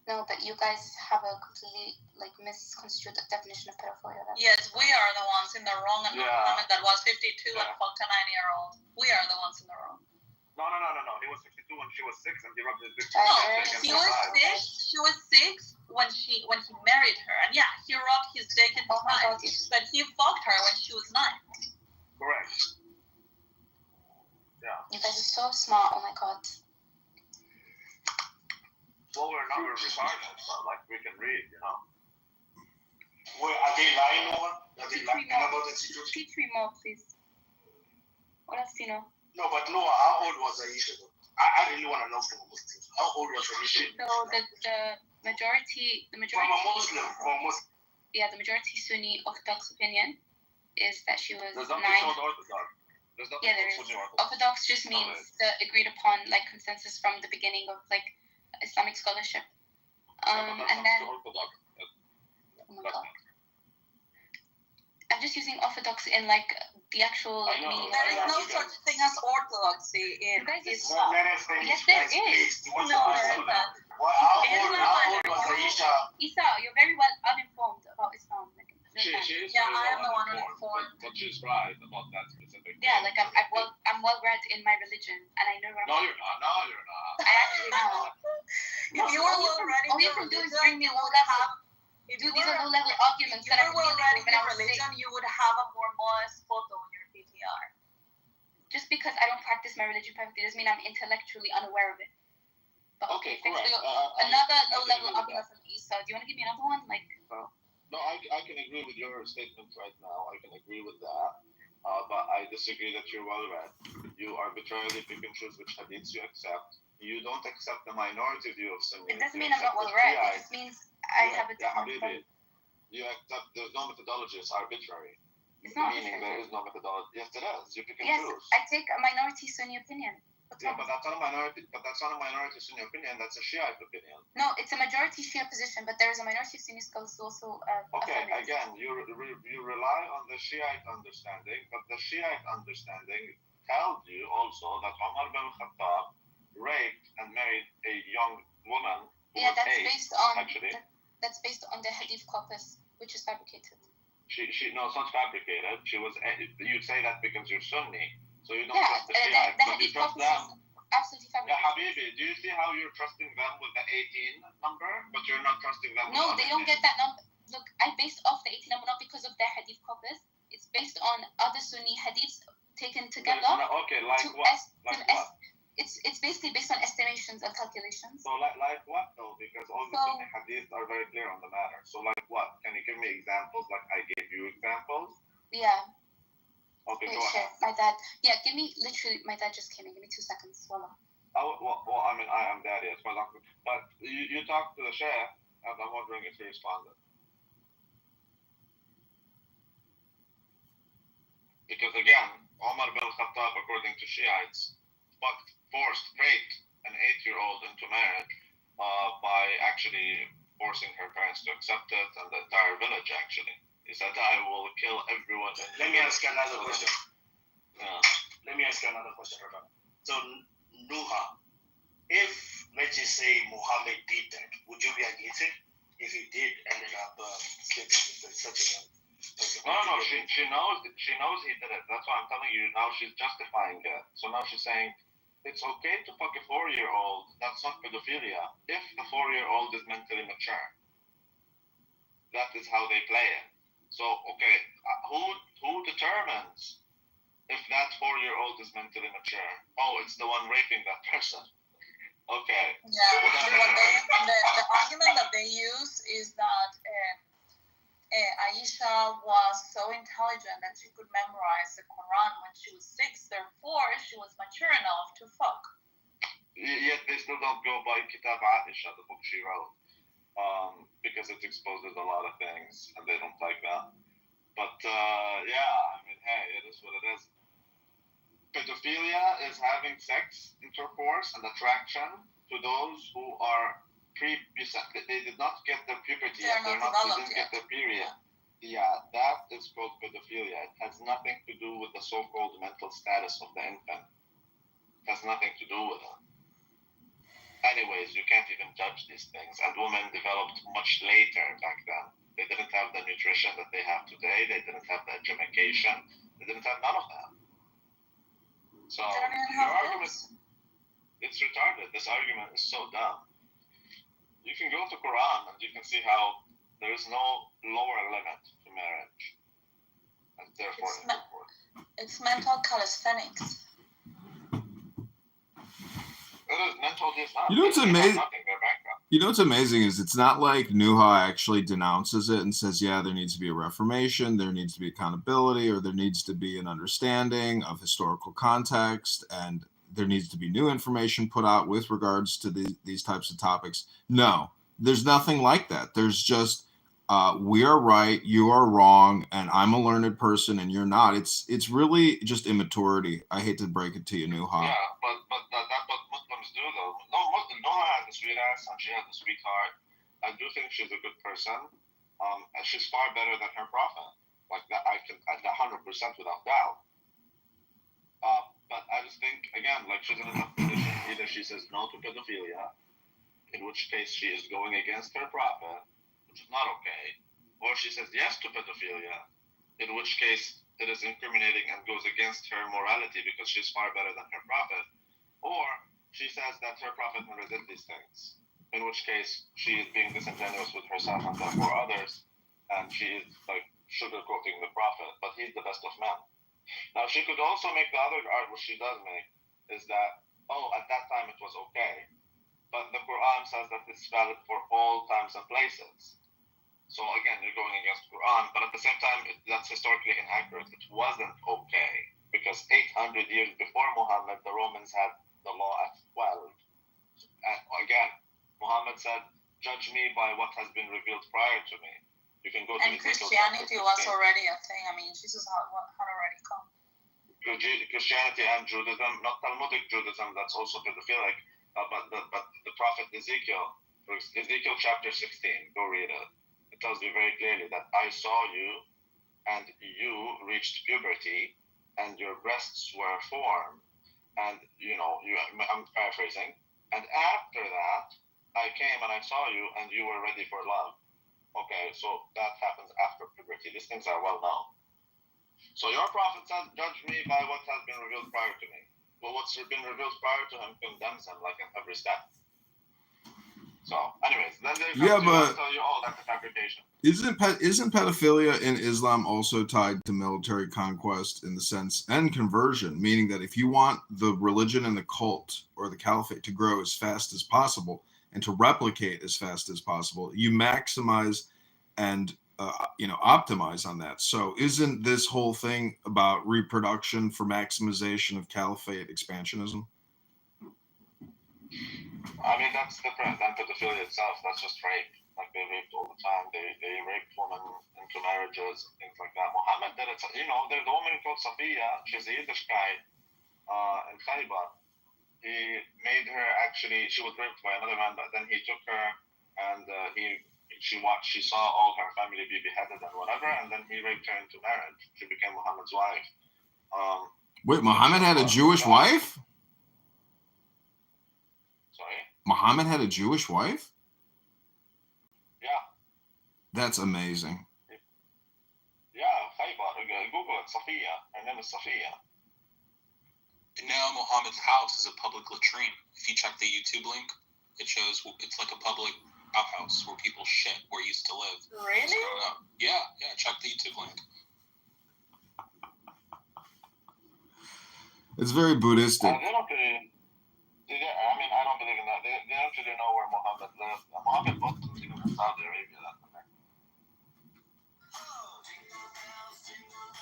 No, but you guys have a completely misconstrued definition of pedophilia. Yes, we are the ones in the wrong, and not Muhammad that was 52 and fucked a 9-year-old. We are the ones in the wrong. No. He was 52 when she was 6, and he rubbed his dick. He was 6. She was 6 when he married her, and yeah, he rubbed his dick in his eyes. But he fucked her when she was 9. Correct. Yeah. You guys are so smart. Oh my god. Well, we're not retarded, but we can read, Wait, are they lying over? Are they lying about the situation? Teach me more, please. What else do you know? No, but Noah, how old was Aisha? I really want to know from a Muslim. How old was Aisha? So the majority. From a Muslim. Yeah, the majority Sunni Orthodox opinion is that she was 9. There's nothing called Orthodox. Yeah, there is. Orthodox just means the agreed upon consensus from the beginning of Islamic scholarship. And then. Oh my god. I'm just using orthodox in like the actual meaning. There is no such thing as orthodoxy in Islam. Yes, there is. No, there isn't. Isa, you're very well uninformed about Islam. Like, She is Yeah, very I am well the one uninformed, uninformed. but she's right about that specific. yeah, like I'm well read in my religion, and I know. No, you're not. No, you're not. I actually know. If you were well read in all you your can do is religion, bring me you low would level. have. If Dude, you these were are low level arguments if that you I'm were well dealing read with in when I your was religion, sick. you would have a more modest photo on your PTR. Just because I don't practice my religion perfectly doesn't mean I'm intellectually unaware of it. But Okay, thanks for correct. another I low can level agree with argument from Isa. Do you want to give me another one? Like, No, I can agree with your statement right now. I can agree with that. But I disagree that you're well read. You arbitrarily pick and choose which hadiths you accept. You don't accept the minority view of Sunni. it doesn't You mean I'm not accept well the read. It Shiite. just means I have a Yeah, different. Habibi, you accept there's no methodology. It's arbitrary. It's not Meaning arbitrary. there is no methodology. Yes, it is. You pick and Yes, choose. I take a minority Sunni opinion. What's Yeah, wrong? but that's not a minority. But that's not a minority Sunni opinion. That's a Shiite opinion. No, it's a majority Shia position, but there is a minority Sunni scholars who also. Okay, again, you rely on the Shiite understanding, but the Shiite understanding tells you also that Umar bin Khattab raped and married a young woman who Yeah, was that's 8, based on actually. that's based on the hadith corpus, which is fabricated. No, it's not fabricated. She was. You say that because you're Sunni, so you don't Yeah, trust the the Shiite, but you hadith trust corpus them. is absolutely Yeah, fabricated. Habibi, do you see how you're trusting them with the 18 number, but you're not trusting them with No, other they don't names? get that number. Look, I based off the 18 number not because of their hadith corpus. It's based on other Sunni hadiths taken together. Okay, like to what? to it's basically based on estimations and calculations. So like what though? Because all the So- Sunni hadiths are very clear on the matter. So like what? Can you give me examples? Like I gave you examples. Yeah. Okay, Wait, go shit. ahead. My dad. Yeah, give me literally. My dad just came in. Give me 2 seconds. Voila. Well, I mean, I am daddy. It's my uncle. But you talked to the sheikh, and I'm wondering if he responded. Because again, Omar bin Khattab, according to Shiites, forced raped an 8-year-old into marriage by actually forcing her parents to accept it, and the entire village actually. He said, "I will kill everyone." Let me ask another question. Yeah. Let me ask you another question, Rada. So, Nuha, if, let's just say, Muhammad did that, would you be against it? If he did ended up sleeping with such a young person? No, she knows he did it. That's why I'm telling you now. She's justifying it. So now she's saying it's okay to fuck a 4-year-old. That's not pedophilia. If the 4-year-old is mentally mature, that is how they play it. So okay, who determines if that 4-year-old is mentally mature? Oh, it's the one raping that person. Okay. Yeah, the argument that they use is that Aisha was so intelligent that she could memorize the Quran when she was 6. Therefore, she was mature enough to fuck. Yet they still don't go by Kitab Aisha, the book she wrote, because it exposes a lot of things, and they don't like that. But yeah, I mean, hey, it is what it is. Pedophilia is having sex intercourse and attraction to those who are they did not get their puberty yet. They didn't get their period. Yeah, that is called pedophilia. It has nothing to do with the so-called mental status of the infant. It has nothing to do with it. Anyways, you can't even judge these things. And women developed much later back then. They didn't have the nutrition that they have today. They didn't have the education. They didn't have none of that. So your argument, it's retarded. This argument is so dumb. You can go to Quran and you can see how there is no lower limit to marriage, and therefore It's mental calisthenics. It is mental just You know what's amazing? You know what's amazing is it's not like Nuha actually denounces it and says, yeah, there needs to be a reformation, there needs to be accountability, or there needs to be an understanding of historical context, and there needs to be new information put out with regards to these types of topics. No, there's nothing like that. There's just, we are right, you are wrong, and I'm a learned person and you're not. It's really just immaturity. I hate to break it to you, Nuha. Yeah, but that's what Muslims do, though. No, Noah has a sweet ass and she has a sweet heart. I do think she's a good person, and she's far better than her prophet. Like that, I can 100% without doubt. But I just think, again, like she's in a tough position. Either she says no to pedophilia, in which case she is going against her prophet, which is not okay, or she says yes to pedophilia, in which case it is incriminating and goes against her morality because she's far better than her prophet, or she says that her prophet never did these things, in which case she is being disingenuous with herself and therefore others, and she is like sugarcoating the prophet, but he's the best of men. Now, she could also make the other argument, which she does make, is that, at that time it was okay. But the Quran says that it's valid for all times and places. So again, you're going against Quran, but at the same time, that's historically inaccurate. It wasn't okay, because 800 years before Muhammad, the Romans had the law at 12. And again, Muhammad said, judge me by what has been revealed prior to me. You can go to And Christianity was already a thing. I mean, Jesus had already come. Christianity and Judaism, not Talmudic Judaism, that's also pedophilic, but the prophet Ezekiel chapter 16, go read it. It tells you very clearly that I saw you, and you reached puberty, and your breasts were formed, and I'm paraphrasing, and after that, I came and I saw you, and you were ready for love. Okay, so that happens after puberty. These things are well known. So your prophet says, judge me by what has been revealed prior to me. Well, what's been revealed prior to him condemns him like at every step. So, anyways, then they tell you, that's a fabrication. Isn't pedophilia in Islam also tied to military conquest in the sense and conversion, meaning that if you want the religion and the cult or the caliphate to grow as fast as possible and to replicate as fast as possible, you maximize and optimize on that. So isn't this whole thing about reproduction for maximization of caliphate expansionism? I mean, that's different than pedophilia itself. That's just rape. Like, they raped all the time. They raped women into marriages and things like that. Muhammad did it. There's a woman called Safiya. She's a Yiddish guy in Khaybar. He made her she was raped by another man, but then he took her and she saw all her family be beheaded and whatever, and then he raped her into marriage. She became Muhammad's wife. Wait, Muhammad had a Jewish wife? Sorry? Muhammad had a Jewish wife? Yeah. That's amazing. Yeah, Khaybar. Google it, Safiya. Her name is Safiya. And now Muhammad's house is a public latrine. If you check the YouTube link, it shows it's like a public outhouse where people shit where he used to live. Really? Yeah, check the YouTube link. It's very Buddhistic. I don't believe in that. They don't really know where Muhammad lived. Muhammad wasn't even in Saudi Arabia.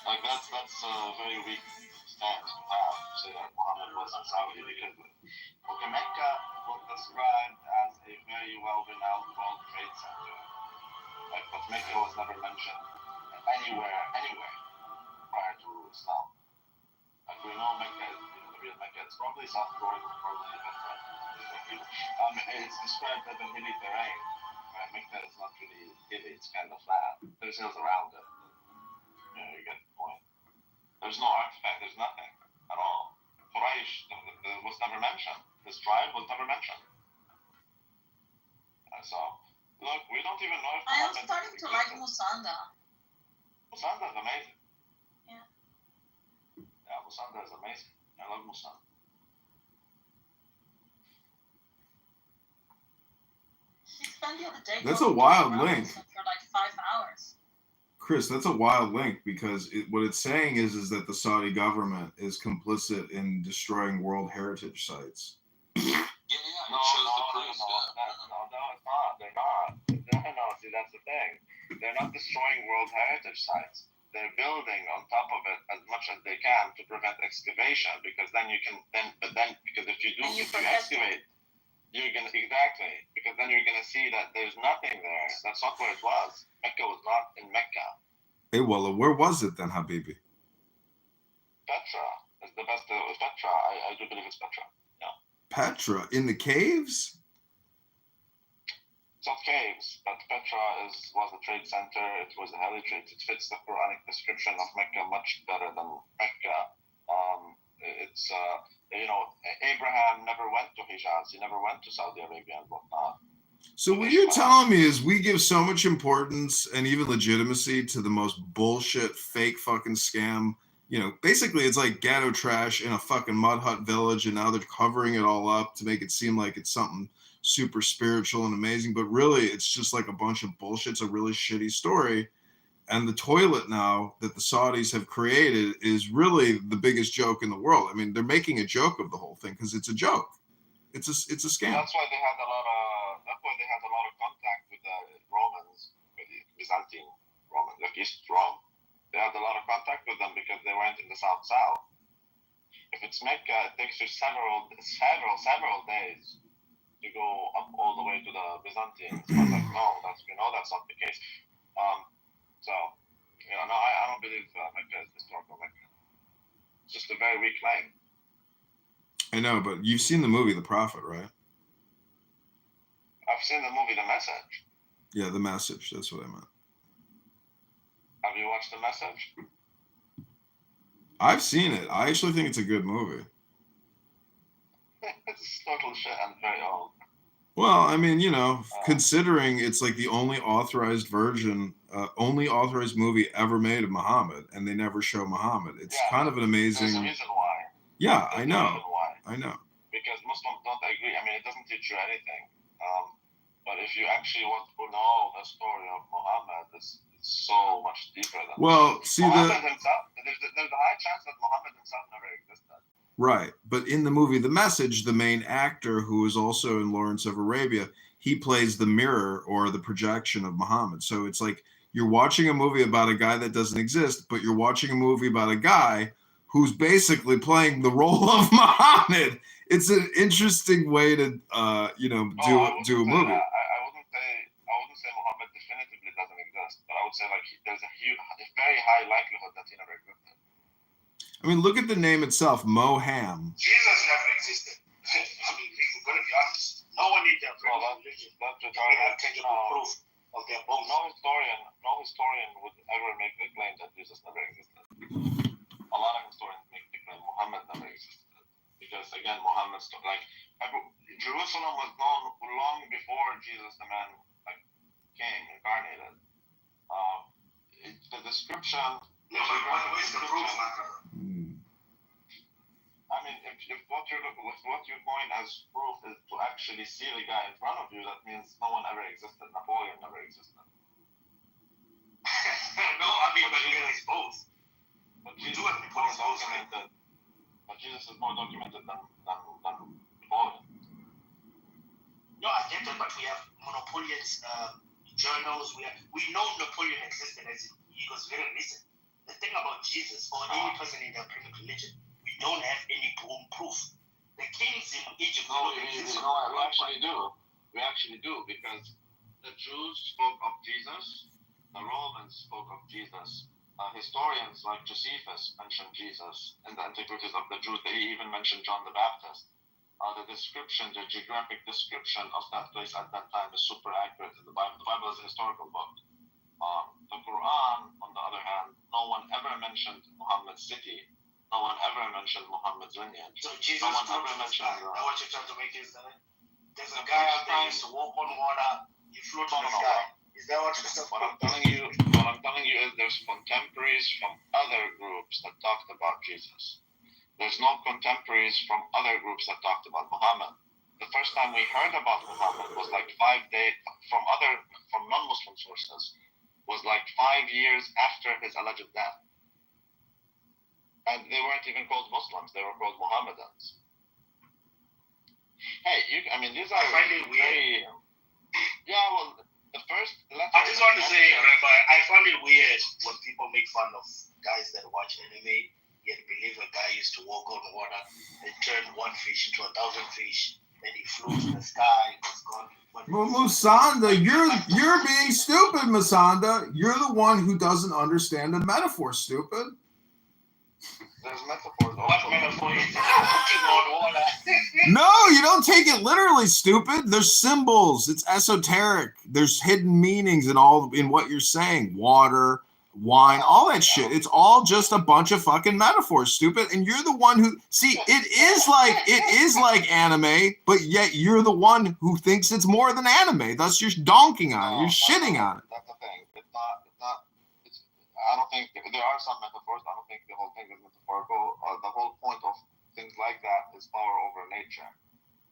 Like, that's a very weak stance to have, to say that Muhammad was in Saudi, because Mecca was described as a very well-renowned World Trade Center. Like, but Mecca was never mentioned anywhere prior to Islam. Like, we know Mecca is the real Mecca. It's probably South Korea, probably different. It's described as a hilly terrain. Right? Mecca is not really hilly, it's kind of flat. There's hills around it. You get the point. There's no artifact, there's nothing at all. Quraysh was never mentioned. This tribe was never mentioned. So, look, we don't even know if I am starting to like Musanda. Musanda is amazing. Yeah. Yeah, Musanda is amazing. I love Musanda. She spent the other day. That's a wild link. For like 5 hours. Chris, that's a wild link because what it's saying is that the Saudi government is complicit in destroying World Heritage sites. No, it's not. They're not. No, see, that's the thing. They're not destroying World Heritage sites. They're building on top of it as much as they can to prevent excavation, because then because if you excavate, you're gonna because then you're gonna see that there's nothing there. That's not where it was. Mecca was not in Mecca. Hey, well, where was it then, Habibi? Petra is the best. Petra, I do believe it's Petra. Yeah. Petra in the caves? It's not caves, but Petra was a trade center. It was a highly trade. It fits the Quranic description of Mecca much better than Mecca. It's Abraham never went to Hijaz. He never went to Saudi Arabia and whatnot. So what you're telling me is we give so much importance and even legitimacy to the most bullshit, fake fucking scam. You know, basically it's like ghetto trash in a fucking mud hut village, and now they're covering it all up to make it seem like it's something super spiritual and amazing, but really it's just like a bunch of bullshit. It's a really shitty story. And the toilet now that the Saudis have created is really the biggest joke in the world. I mean, they're making a joke of the whole thing because it's a joke. It's a scam. That's why they had a lot of contact with the Romans, with the Byzantine Romans, like East Rome. They had a lot of contact with them because they went in the south. If it's Mecca, it takes you several days to go up all the way to the Byzantines. But like, no, we know that's not the case. I don't believe Mecca is historical Mecca. It's just a very weak claim. I know, but you've seen the movie The Prophet, right? I've seen the movie The Message. Yeah, The Message. That's what I meant. Have you watched The Message? I've seen it. I actually think it's a good movie. It's total shit and very old. Well, I mean, you know, considering it's like the only authorized authorized movie ever made of Muhammad, and they never show Muhammad. It's kind of an amazing. There's a reason why. Yeah, There's I know. a reason why. I know. Because Muslims don't agree. I mean, it doesn't teach you anything. But if you actually want to know the story of Muhammad, it's so much deeper than Muhammad himself. There's a high chance that Muhammad himself never existed. Right. But in the movie The Message, the main actor, who is also in Lawrence of Arabia, he plays the mirror or the projection of Muhammad. So it's like you're watching a movie about a guy that doesn't exist, but you're watching a movie about a guy who's basically playing the role of Muhammad. It's an interesting way to, do a movie. I wouldn't say Muhammad definitively doesn't exist, but I would say like there's a very high likelihood that he never existed. I mean, look at the name itself, Moham. Jesus never existed. I mean, we're going to be honest. No one in their religion can have tangible proof of their bones. No historian would ever make the claim that Jesus never existed. A lot of historians make the claim Muhammad never existed. Because again, Muhammad's Jerusalem was known long before Jesus, the man, came incarnated. The description. Where's the proof? I mean, if what you're going as proof is to actually see the guy in front of you, that means no one ever existed. Napoleon never existed. No, I mean, but it's both. But Jesus is more documented. But Jesus is more documented than Napoleon. No, I get that, but we have Napoleon's journals. We know Napoleon existed as he was very recent. The thing about Jesus or any person in the Abrahamic religion, we don't have any proof. The kings in Egypt we actually do because the Jews spoke of Jesus, the Romans spoke of Jesus. Historians like Josephus mentioned Jesus in the Antiquities of the Jews. They even mentioned John the Baptist. The geographic description of that place at that time is super accurate in the Bible. The Bible is a historical book. The Quran, on the other hand, no one ever mentioned Muhammad's city. No one ever mentioned Muhammad's lineage. So Jesus no one ever mentioned. Now what you're trying to make is that there's a guy out there who used to walk on water. You float on the sky. Is that what you're saying? What I'm telling you is there's contemporaries from other groups that talked about Jesus. There's no contemporaries from other groups that talked about Muhammad. The first time we heard about Muhammad was like 5 days from non-Muslim sources. Was like 5 years after his alleged death. And they weren't even called Muslims, they were called Mohammedans. Hey, these are very weird. Yeah, well, the first letter. I just want to say, Rabbi, I find it weird when people make fun of guys that watch anime, yet believe a guy used to walk on water and turn one fish into 1,000 fish, and he flew to the sky, was gone. Well, Musanda, you're being stupid, Musanda. You're the one who doesn't understand the metaphor, stupid. There's metaphors. What metaphor is walking on water? No, you don't don't take it literally, stupid. There's symbols. It's esoteric. There's hidden meanings in what you're saying. Water, wine, all that shit. It's all just a bunch of fucking metaphors, stupid. And you're the one who it is like anime, but yet you're the one who thinks it's more than anime. Thus you're donking on it. You're shitting on it. That's the thing. I don't think there are some metaphors. I don't think the whole thing is metaphorical. The whole point of things like that is power over nature.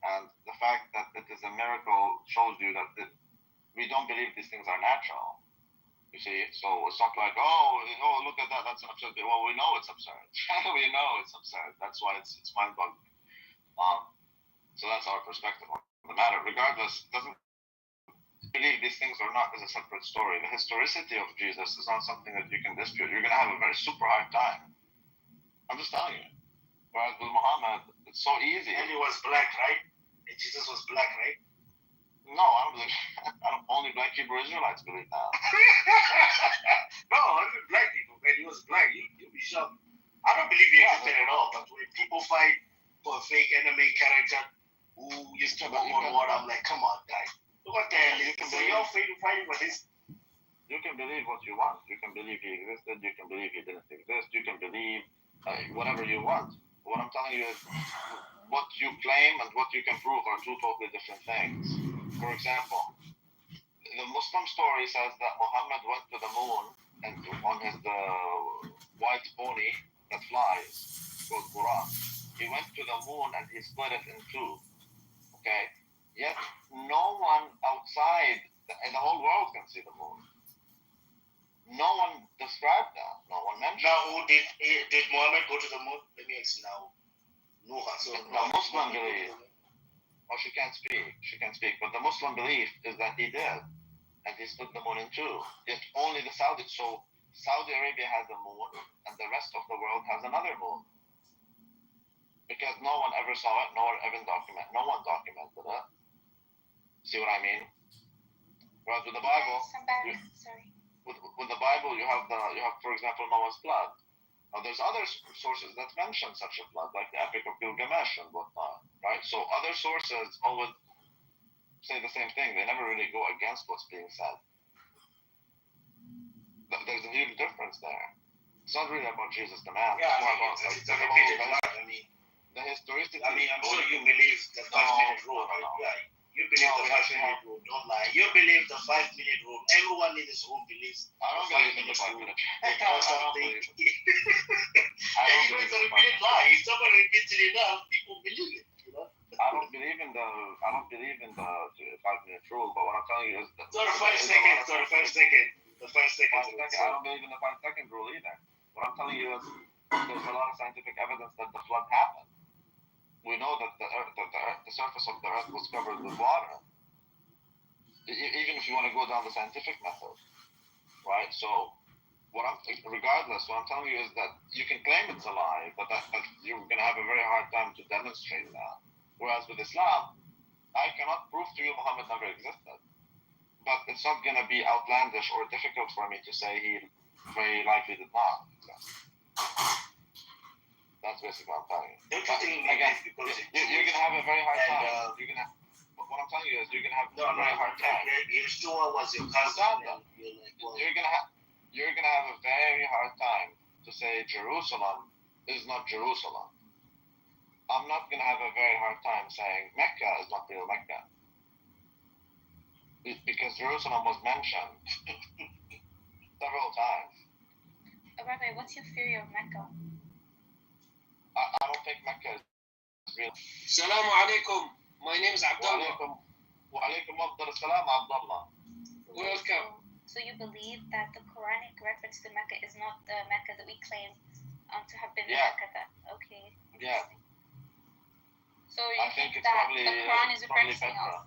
And the fact that it is a miracle shows you that we don't believe these things are natural. You see? So it's not like, oh, look at that, that's absurd. Well, we know it's absurd. We know it's absurd. That's why it's mind-boggling. So that's our perspective on the matter. Regardless, doesn't believe these things or not is a separate story. The historicity of Jesus is not something that you can dispute. You're going to have a very super hard time. I'm just telling you. Whereas with Muhammad, it's so easy. And he was black, right? And Jesus was black, right? No, I don't believe. Only black Hebrew Israelites believe that. No, only black people, man. He was black. You'll be shocked. I don't believe he existed at all. But when people fight for a fake anime character who used to walk on water, I'm like, come on, guys. What the hell is this? So you're fighting for this? You can believe what you want. You can believe he existed. You can believe he didn't exist. You can believe whatever you want. What I'm telling you is what you claim and what you can prove are two totally different things. For example, the Muslim story says that Muhammad went to the moon and on his white pony that flies, called Buraq. He went to the moon and he split it in two. Okay? Yet no one outside in the whole world can see the moon. No one described that. No one mentioned. Now, did Muhammad go to the moon? Let me ask you now. So the Muslim belief. Oh, she can't speak. She can't speak. But the Muslim belief is that he did, and he split the moon in two. Yet only the Saudi. So Saudi Arabia has a moon, and the rest of the world has another moon. Because no one ever saw it. No one documented it. See what I mean? Whereas with the Bible, with the Bible, you have for example Noah's flood. Now there's other sources that mention such a flood, like the Epic of Gilgamesh and whatnot, right? So other sources always say the same thing. They never really go against what's being said. There's a huge difference there. It's not really about Jesus the man. Yeah, it's more about it's a repeated life. I mean, the historicity. I mean, I'm sure you believe the 5-minute rule, right? Yeah. You believe the 5-minute rule. Don't lie. You believe the 5-minute rule. Everyone needs his own beliefs. I don't believe in the 5-minute rule. It's a repeated lie. If someone repeats it enough, people believe it. You know. I don't believe in the 5-minute rule. But what I'm telling you is that. So the 5 seconds. The 5 seconds. I don't believe in the 5-second rule either. What I'm telling you is there's a lot of scientific evidence that the flood happened. We know that the surface of the earth was covered with water. Even if you want to go down the scientific method, right? So, regardless, what I'm telling you is that you can claim it's a lie, but you're going to have a very hard time to demonstrate that. Whereas with Islam, I cannot prove to you Muhammad never existed. But it's not going to be outlandish or difficult for me to say he very likely did not exist. That's basically what I'm telling you. Again, you're going to have a very hard time. What I'm telling you is you're going to have a very hard time. Yeshua was your cousin. You're going to have a very hard time to say Jerusalem is not Jerusalem. I'm not going to have a very hard time saying Mecca is not real Mecca. Because Jerusalem was mentioned several times. Rabbi, what's your theory of Mecca? I don't think Mecca is real. Assalamu alaikum. My name is Abdullah. Wa alaikum assalam, Abdullah. Welcome. So you believe that the Quranic reference to Mecca is not the Mecca that we claim to have been Mecca then? Okay. Yeah. So you think that the Quran is referencing us?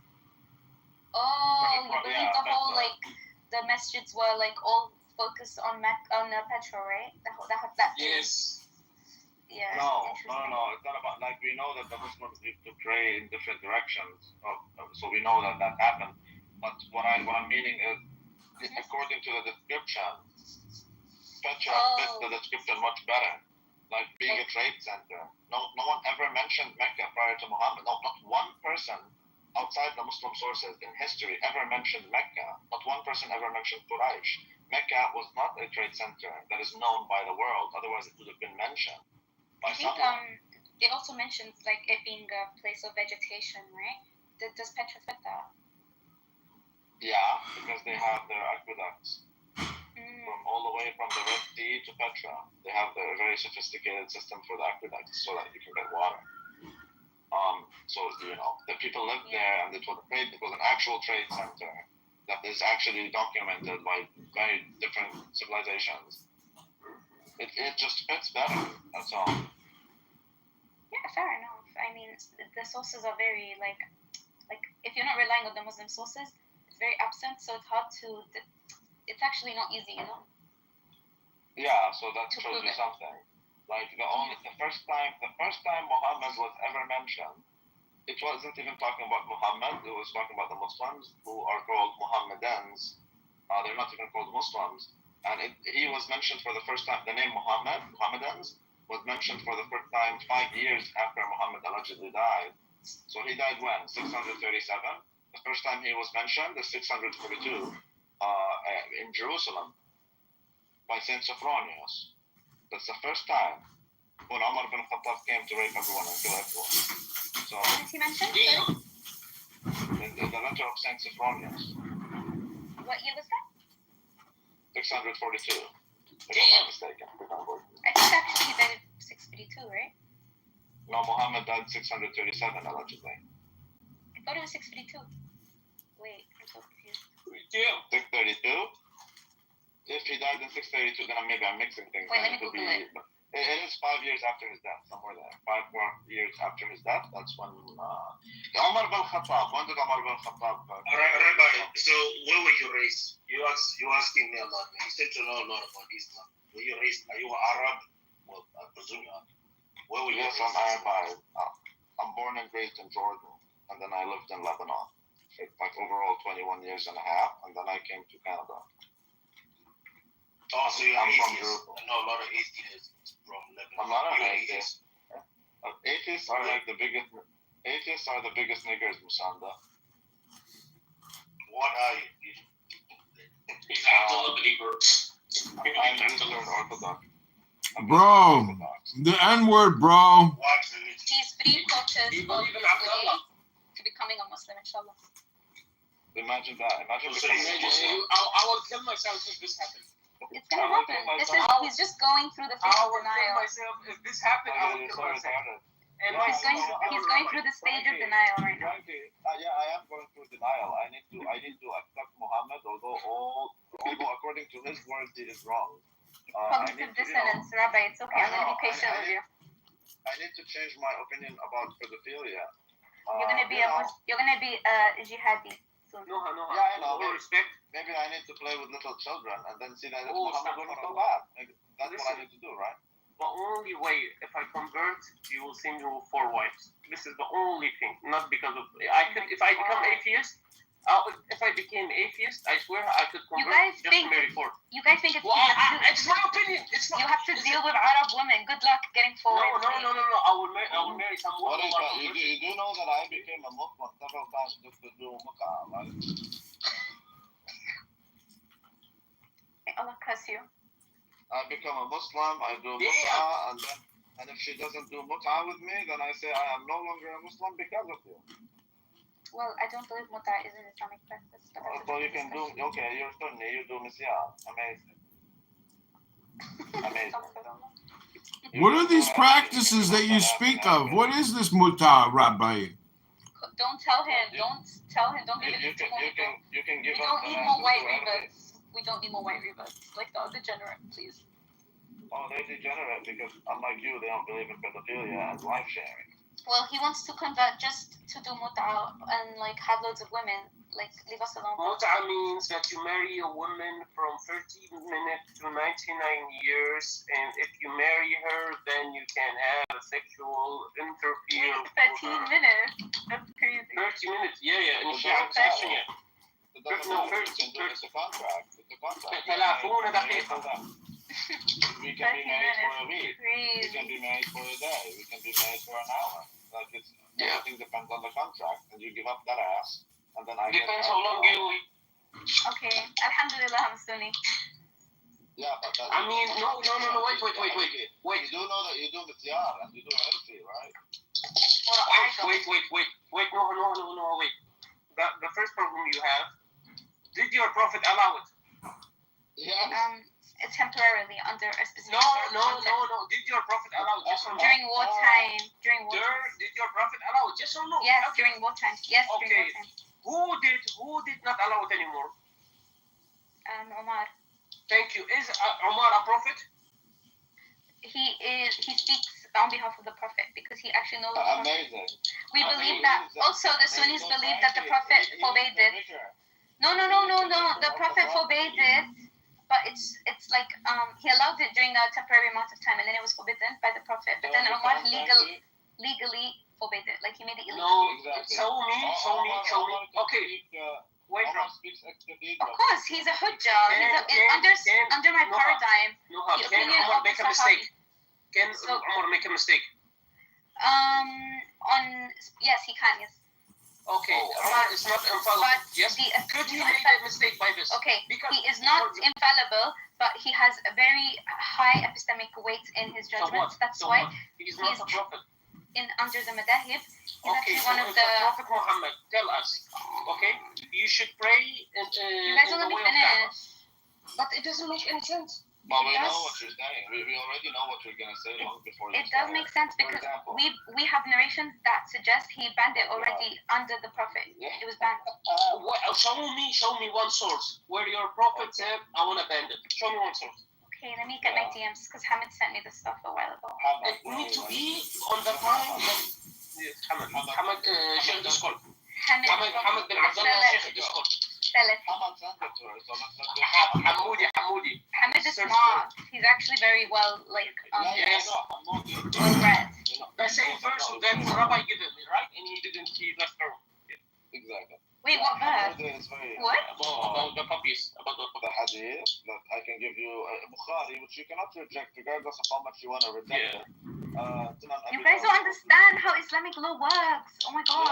Oh, you believe the whole the masjids were all focused on petrol, right? That yes. Yeah. No. It's not about we know that the Muslims used to pray in different directions, so we know that happened. But what I'm meaning is, according to the description, Petra fits the description much better like being a trade center. No one ever mentioned Mecca prior to Muhammad. No, not one person outside the Muslim sources in history ever mentioned Mecca. Not one person ever mentioned Quraysh. Mecca was not a trade center that is known by the world. Otherwise, it would have been mentioned by I think someone. it also mentions like it being a place of vegetation, right? Does Petra fit that? Yeah, because they have their aqueducts from all the way from the Red Sea to Petra. They have their very sophisticated system for the aqueducts so that you can get water. So the people lived there, and it was an actual trade center that is actually documented by very different civilizations. It just fits better. That's all. Yeah, fair enough. I mean, the sources are very like if you're not relying on the Muslim sources, it's very absent, so it's hard to. It's actually not easy, Yeah, so that shows you something. Like the first time Muhammad was ever mentioned, it wasn't even talking about Muhammad. It was talking about the Muslims who are called Muhammadans. They're not even called Muslims. And he was mentioned for the first time. The name Muhammadans, was mentioned for the first time 5 years after Muhammad allegedly died. So he died when? 637. The first time he was mentioned is 642 in Jerusalem by Saint Sophronius. That's the first time when Umar ibn Khattab came to rape everyone and kill everyone. So, what did he mention? in the letter of Saint Sophronius, What year was that? 642, if I'm not mistaken. I think actually he died at 652, right? No, Muhammad died 637 allegedly. I thought it was 652. Wait, I'm so confused. 632? If he died in 632, then maybe I'm mixing things. Wait, let me Google it. It is 5 years after his death, somewhere there. 5 more years after his death. That's when Umar ibn Khattab. When did Umar ibn Khattab? Rabbi, so where were you raised? You asking me a lot. You said you know a lot about Islam. Were you raised? Are you Arab? Well, I presume you are. Where were you Yes, raised? I'm Arab. I'm born and raised in Jordan, and then I lived in Lebanon. Like overall 21 years and a half, and then I came to Canada. Oh, so you're I'm from atheist. Jerusalem. I know a lot of atheists from Lebanon. I'm not an You're atheist. Atheists are like the biggest. Atheists are the biggest niggers, Musanda. What are you? He's Abdullah believer. I'm Eastern Orthodox. Bro, the N-word, bro. He's free coaches on his way to becoming a Muslim, inshallah. Imagine that. Imagine becoming a Muslim. I will kill myself if this happens. It's gonna happen. He's just going through the phase I of will kill denial. myself if this happens. I will kill myself. And He's going through the stage of denial right now. Yeah, I am going through denial. I need to accept Muhammad, although according to his words he is wrong. Cognitive dissonance, Rabbi. It's okay. I'm gonna be patient with you. I need to change my opinion about pedophilia. You're gonna be a jihadi soon. No. Yeah, I know. Maybe I need to play with little children and then see that Muhammad wasn't so bad. Maybe that's what I need to do, right? The only way, if I convert, you will see me with 4 wives. This is the only thing. Not because of if I become atheist. If I became atheist, I swear I could convert just to marry 4. You guys think it's it's my opinion. It's not. You have to deal with Arab women. Good luck getting forward. No. I will marry some What woman. is that? You do know that I became a Muslim several times just to do muk'ah, right? May Allah curse you. I become a Muslim, I do muk'ah, and if she doesn't do muk'ah with me, then I say I am no longer a Muslim because of you. Well, I don't believe muta is an Islamic practice. But So you can do, okay, you're Sunni, you do misyah. Amazing. What are these practices that you speak of? What is this muta, Rabbi? Don't tell him. Don't tell him. Don't give it to him. You can give We don't need more white rebirths. We don't need more white rebirths. Like the degenerate, please. Oh, they're degenerate because unlike you, they don't believe in pedophilia and life sharing. Well, he wants to convert just to do muta and like have loads of women. Like leave us alone. Muta means that you marry a woman from 13 minutes to 99 years, and if you marry her, then you can have a sexual interfere. 13 minutes. That's crazy. 30 minutes, yeah. And But she has that's section, not- yeah. It doesn't matter. It's a contract. It's a contract. 30 دقيقة. we can be 30 made for a minutes. week. We can be made for a day. We can be made for an hour. Like everything depends on the contract, and you give up that ass, and then I Depends how long you. Okay. Alhamdulillah, I'm Sunni. Yeah, but that, I mean, no. Wait. You do know that you do the tiar and you do irfi, right? Wait. No. Wait. The first problem you have. Did your prophet allow it? Yeah. Temporarily under a specific. No. Did your prophet allow it? Yes or no? During wartime. Did your prophet allow it? Yes or no? Yes, during wartime. Yes, Okay. during wartime. Who did not allow it anymore? Omar. Thank you. Is Omar a prophet? He speaks on behalf of the prophet because he actually knows. Amazing. We believe that. Also, the Sunnis believe that the prophet forbade it. No. The prophet forbade it, but it's like he allowed it during a temporary amount of time, and then it was forbidden by the prophet. But then Omar legally forbade it, like he made it illegal. No, exactly. Show me. Okay. Wait, of course, he's a hujjah. Under my paradigm, the opinion Omar of the make a mistake? Sahabi. Can Omar make a mistake? Yes, he can. Yes. Okay, Omar is not infallible. Yes. Could he make a mistake by this? Okay, he is not infallible, but he has a very high epistemic weight in his judgments. That's why he's not a prophet. Under the madahib, he's Okay, actually one of the. Prophet Muhammad, tell us. Okay, you should pray in You guys in will let the me way of Allah. finish. But it doesn't make any sense. But we know what you're saying. We already know what you're gonna say long before you It does make sense because we have narrations that suggest he banned it already under the prophet. It was banned. Show me one source where your prophet said, "I want to ban it." Show me one source. Okay, let me get my DMs because Hamid sent me this stuff a while ago. It needs to be on the time. Hamid, Sheikh Discord. Hamid bin Abdullah, Sheikh Discord. Hamoudi. Hamid is smart. He's actually very well, yes. well read. The same verse that Rabbi given me, right? And he left her. Exactly. Wait, what verse? What? About the puppies. About the hadith that I can give you Bukhari, which you cannot reject regardless of how much you want to reject it. You guys don't understand how Islamic law works. Oh my god.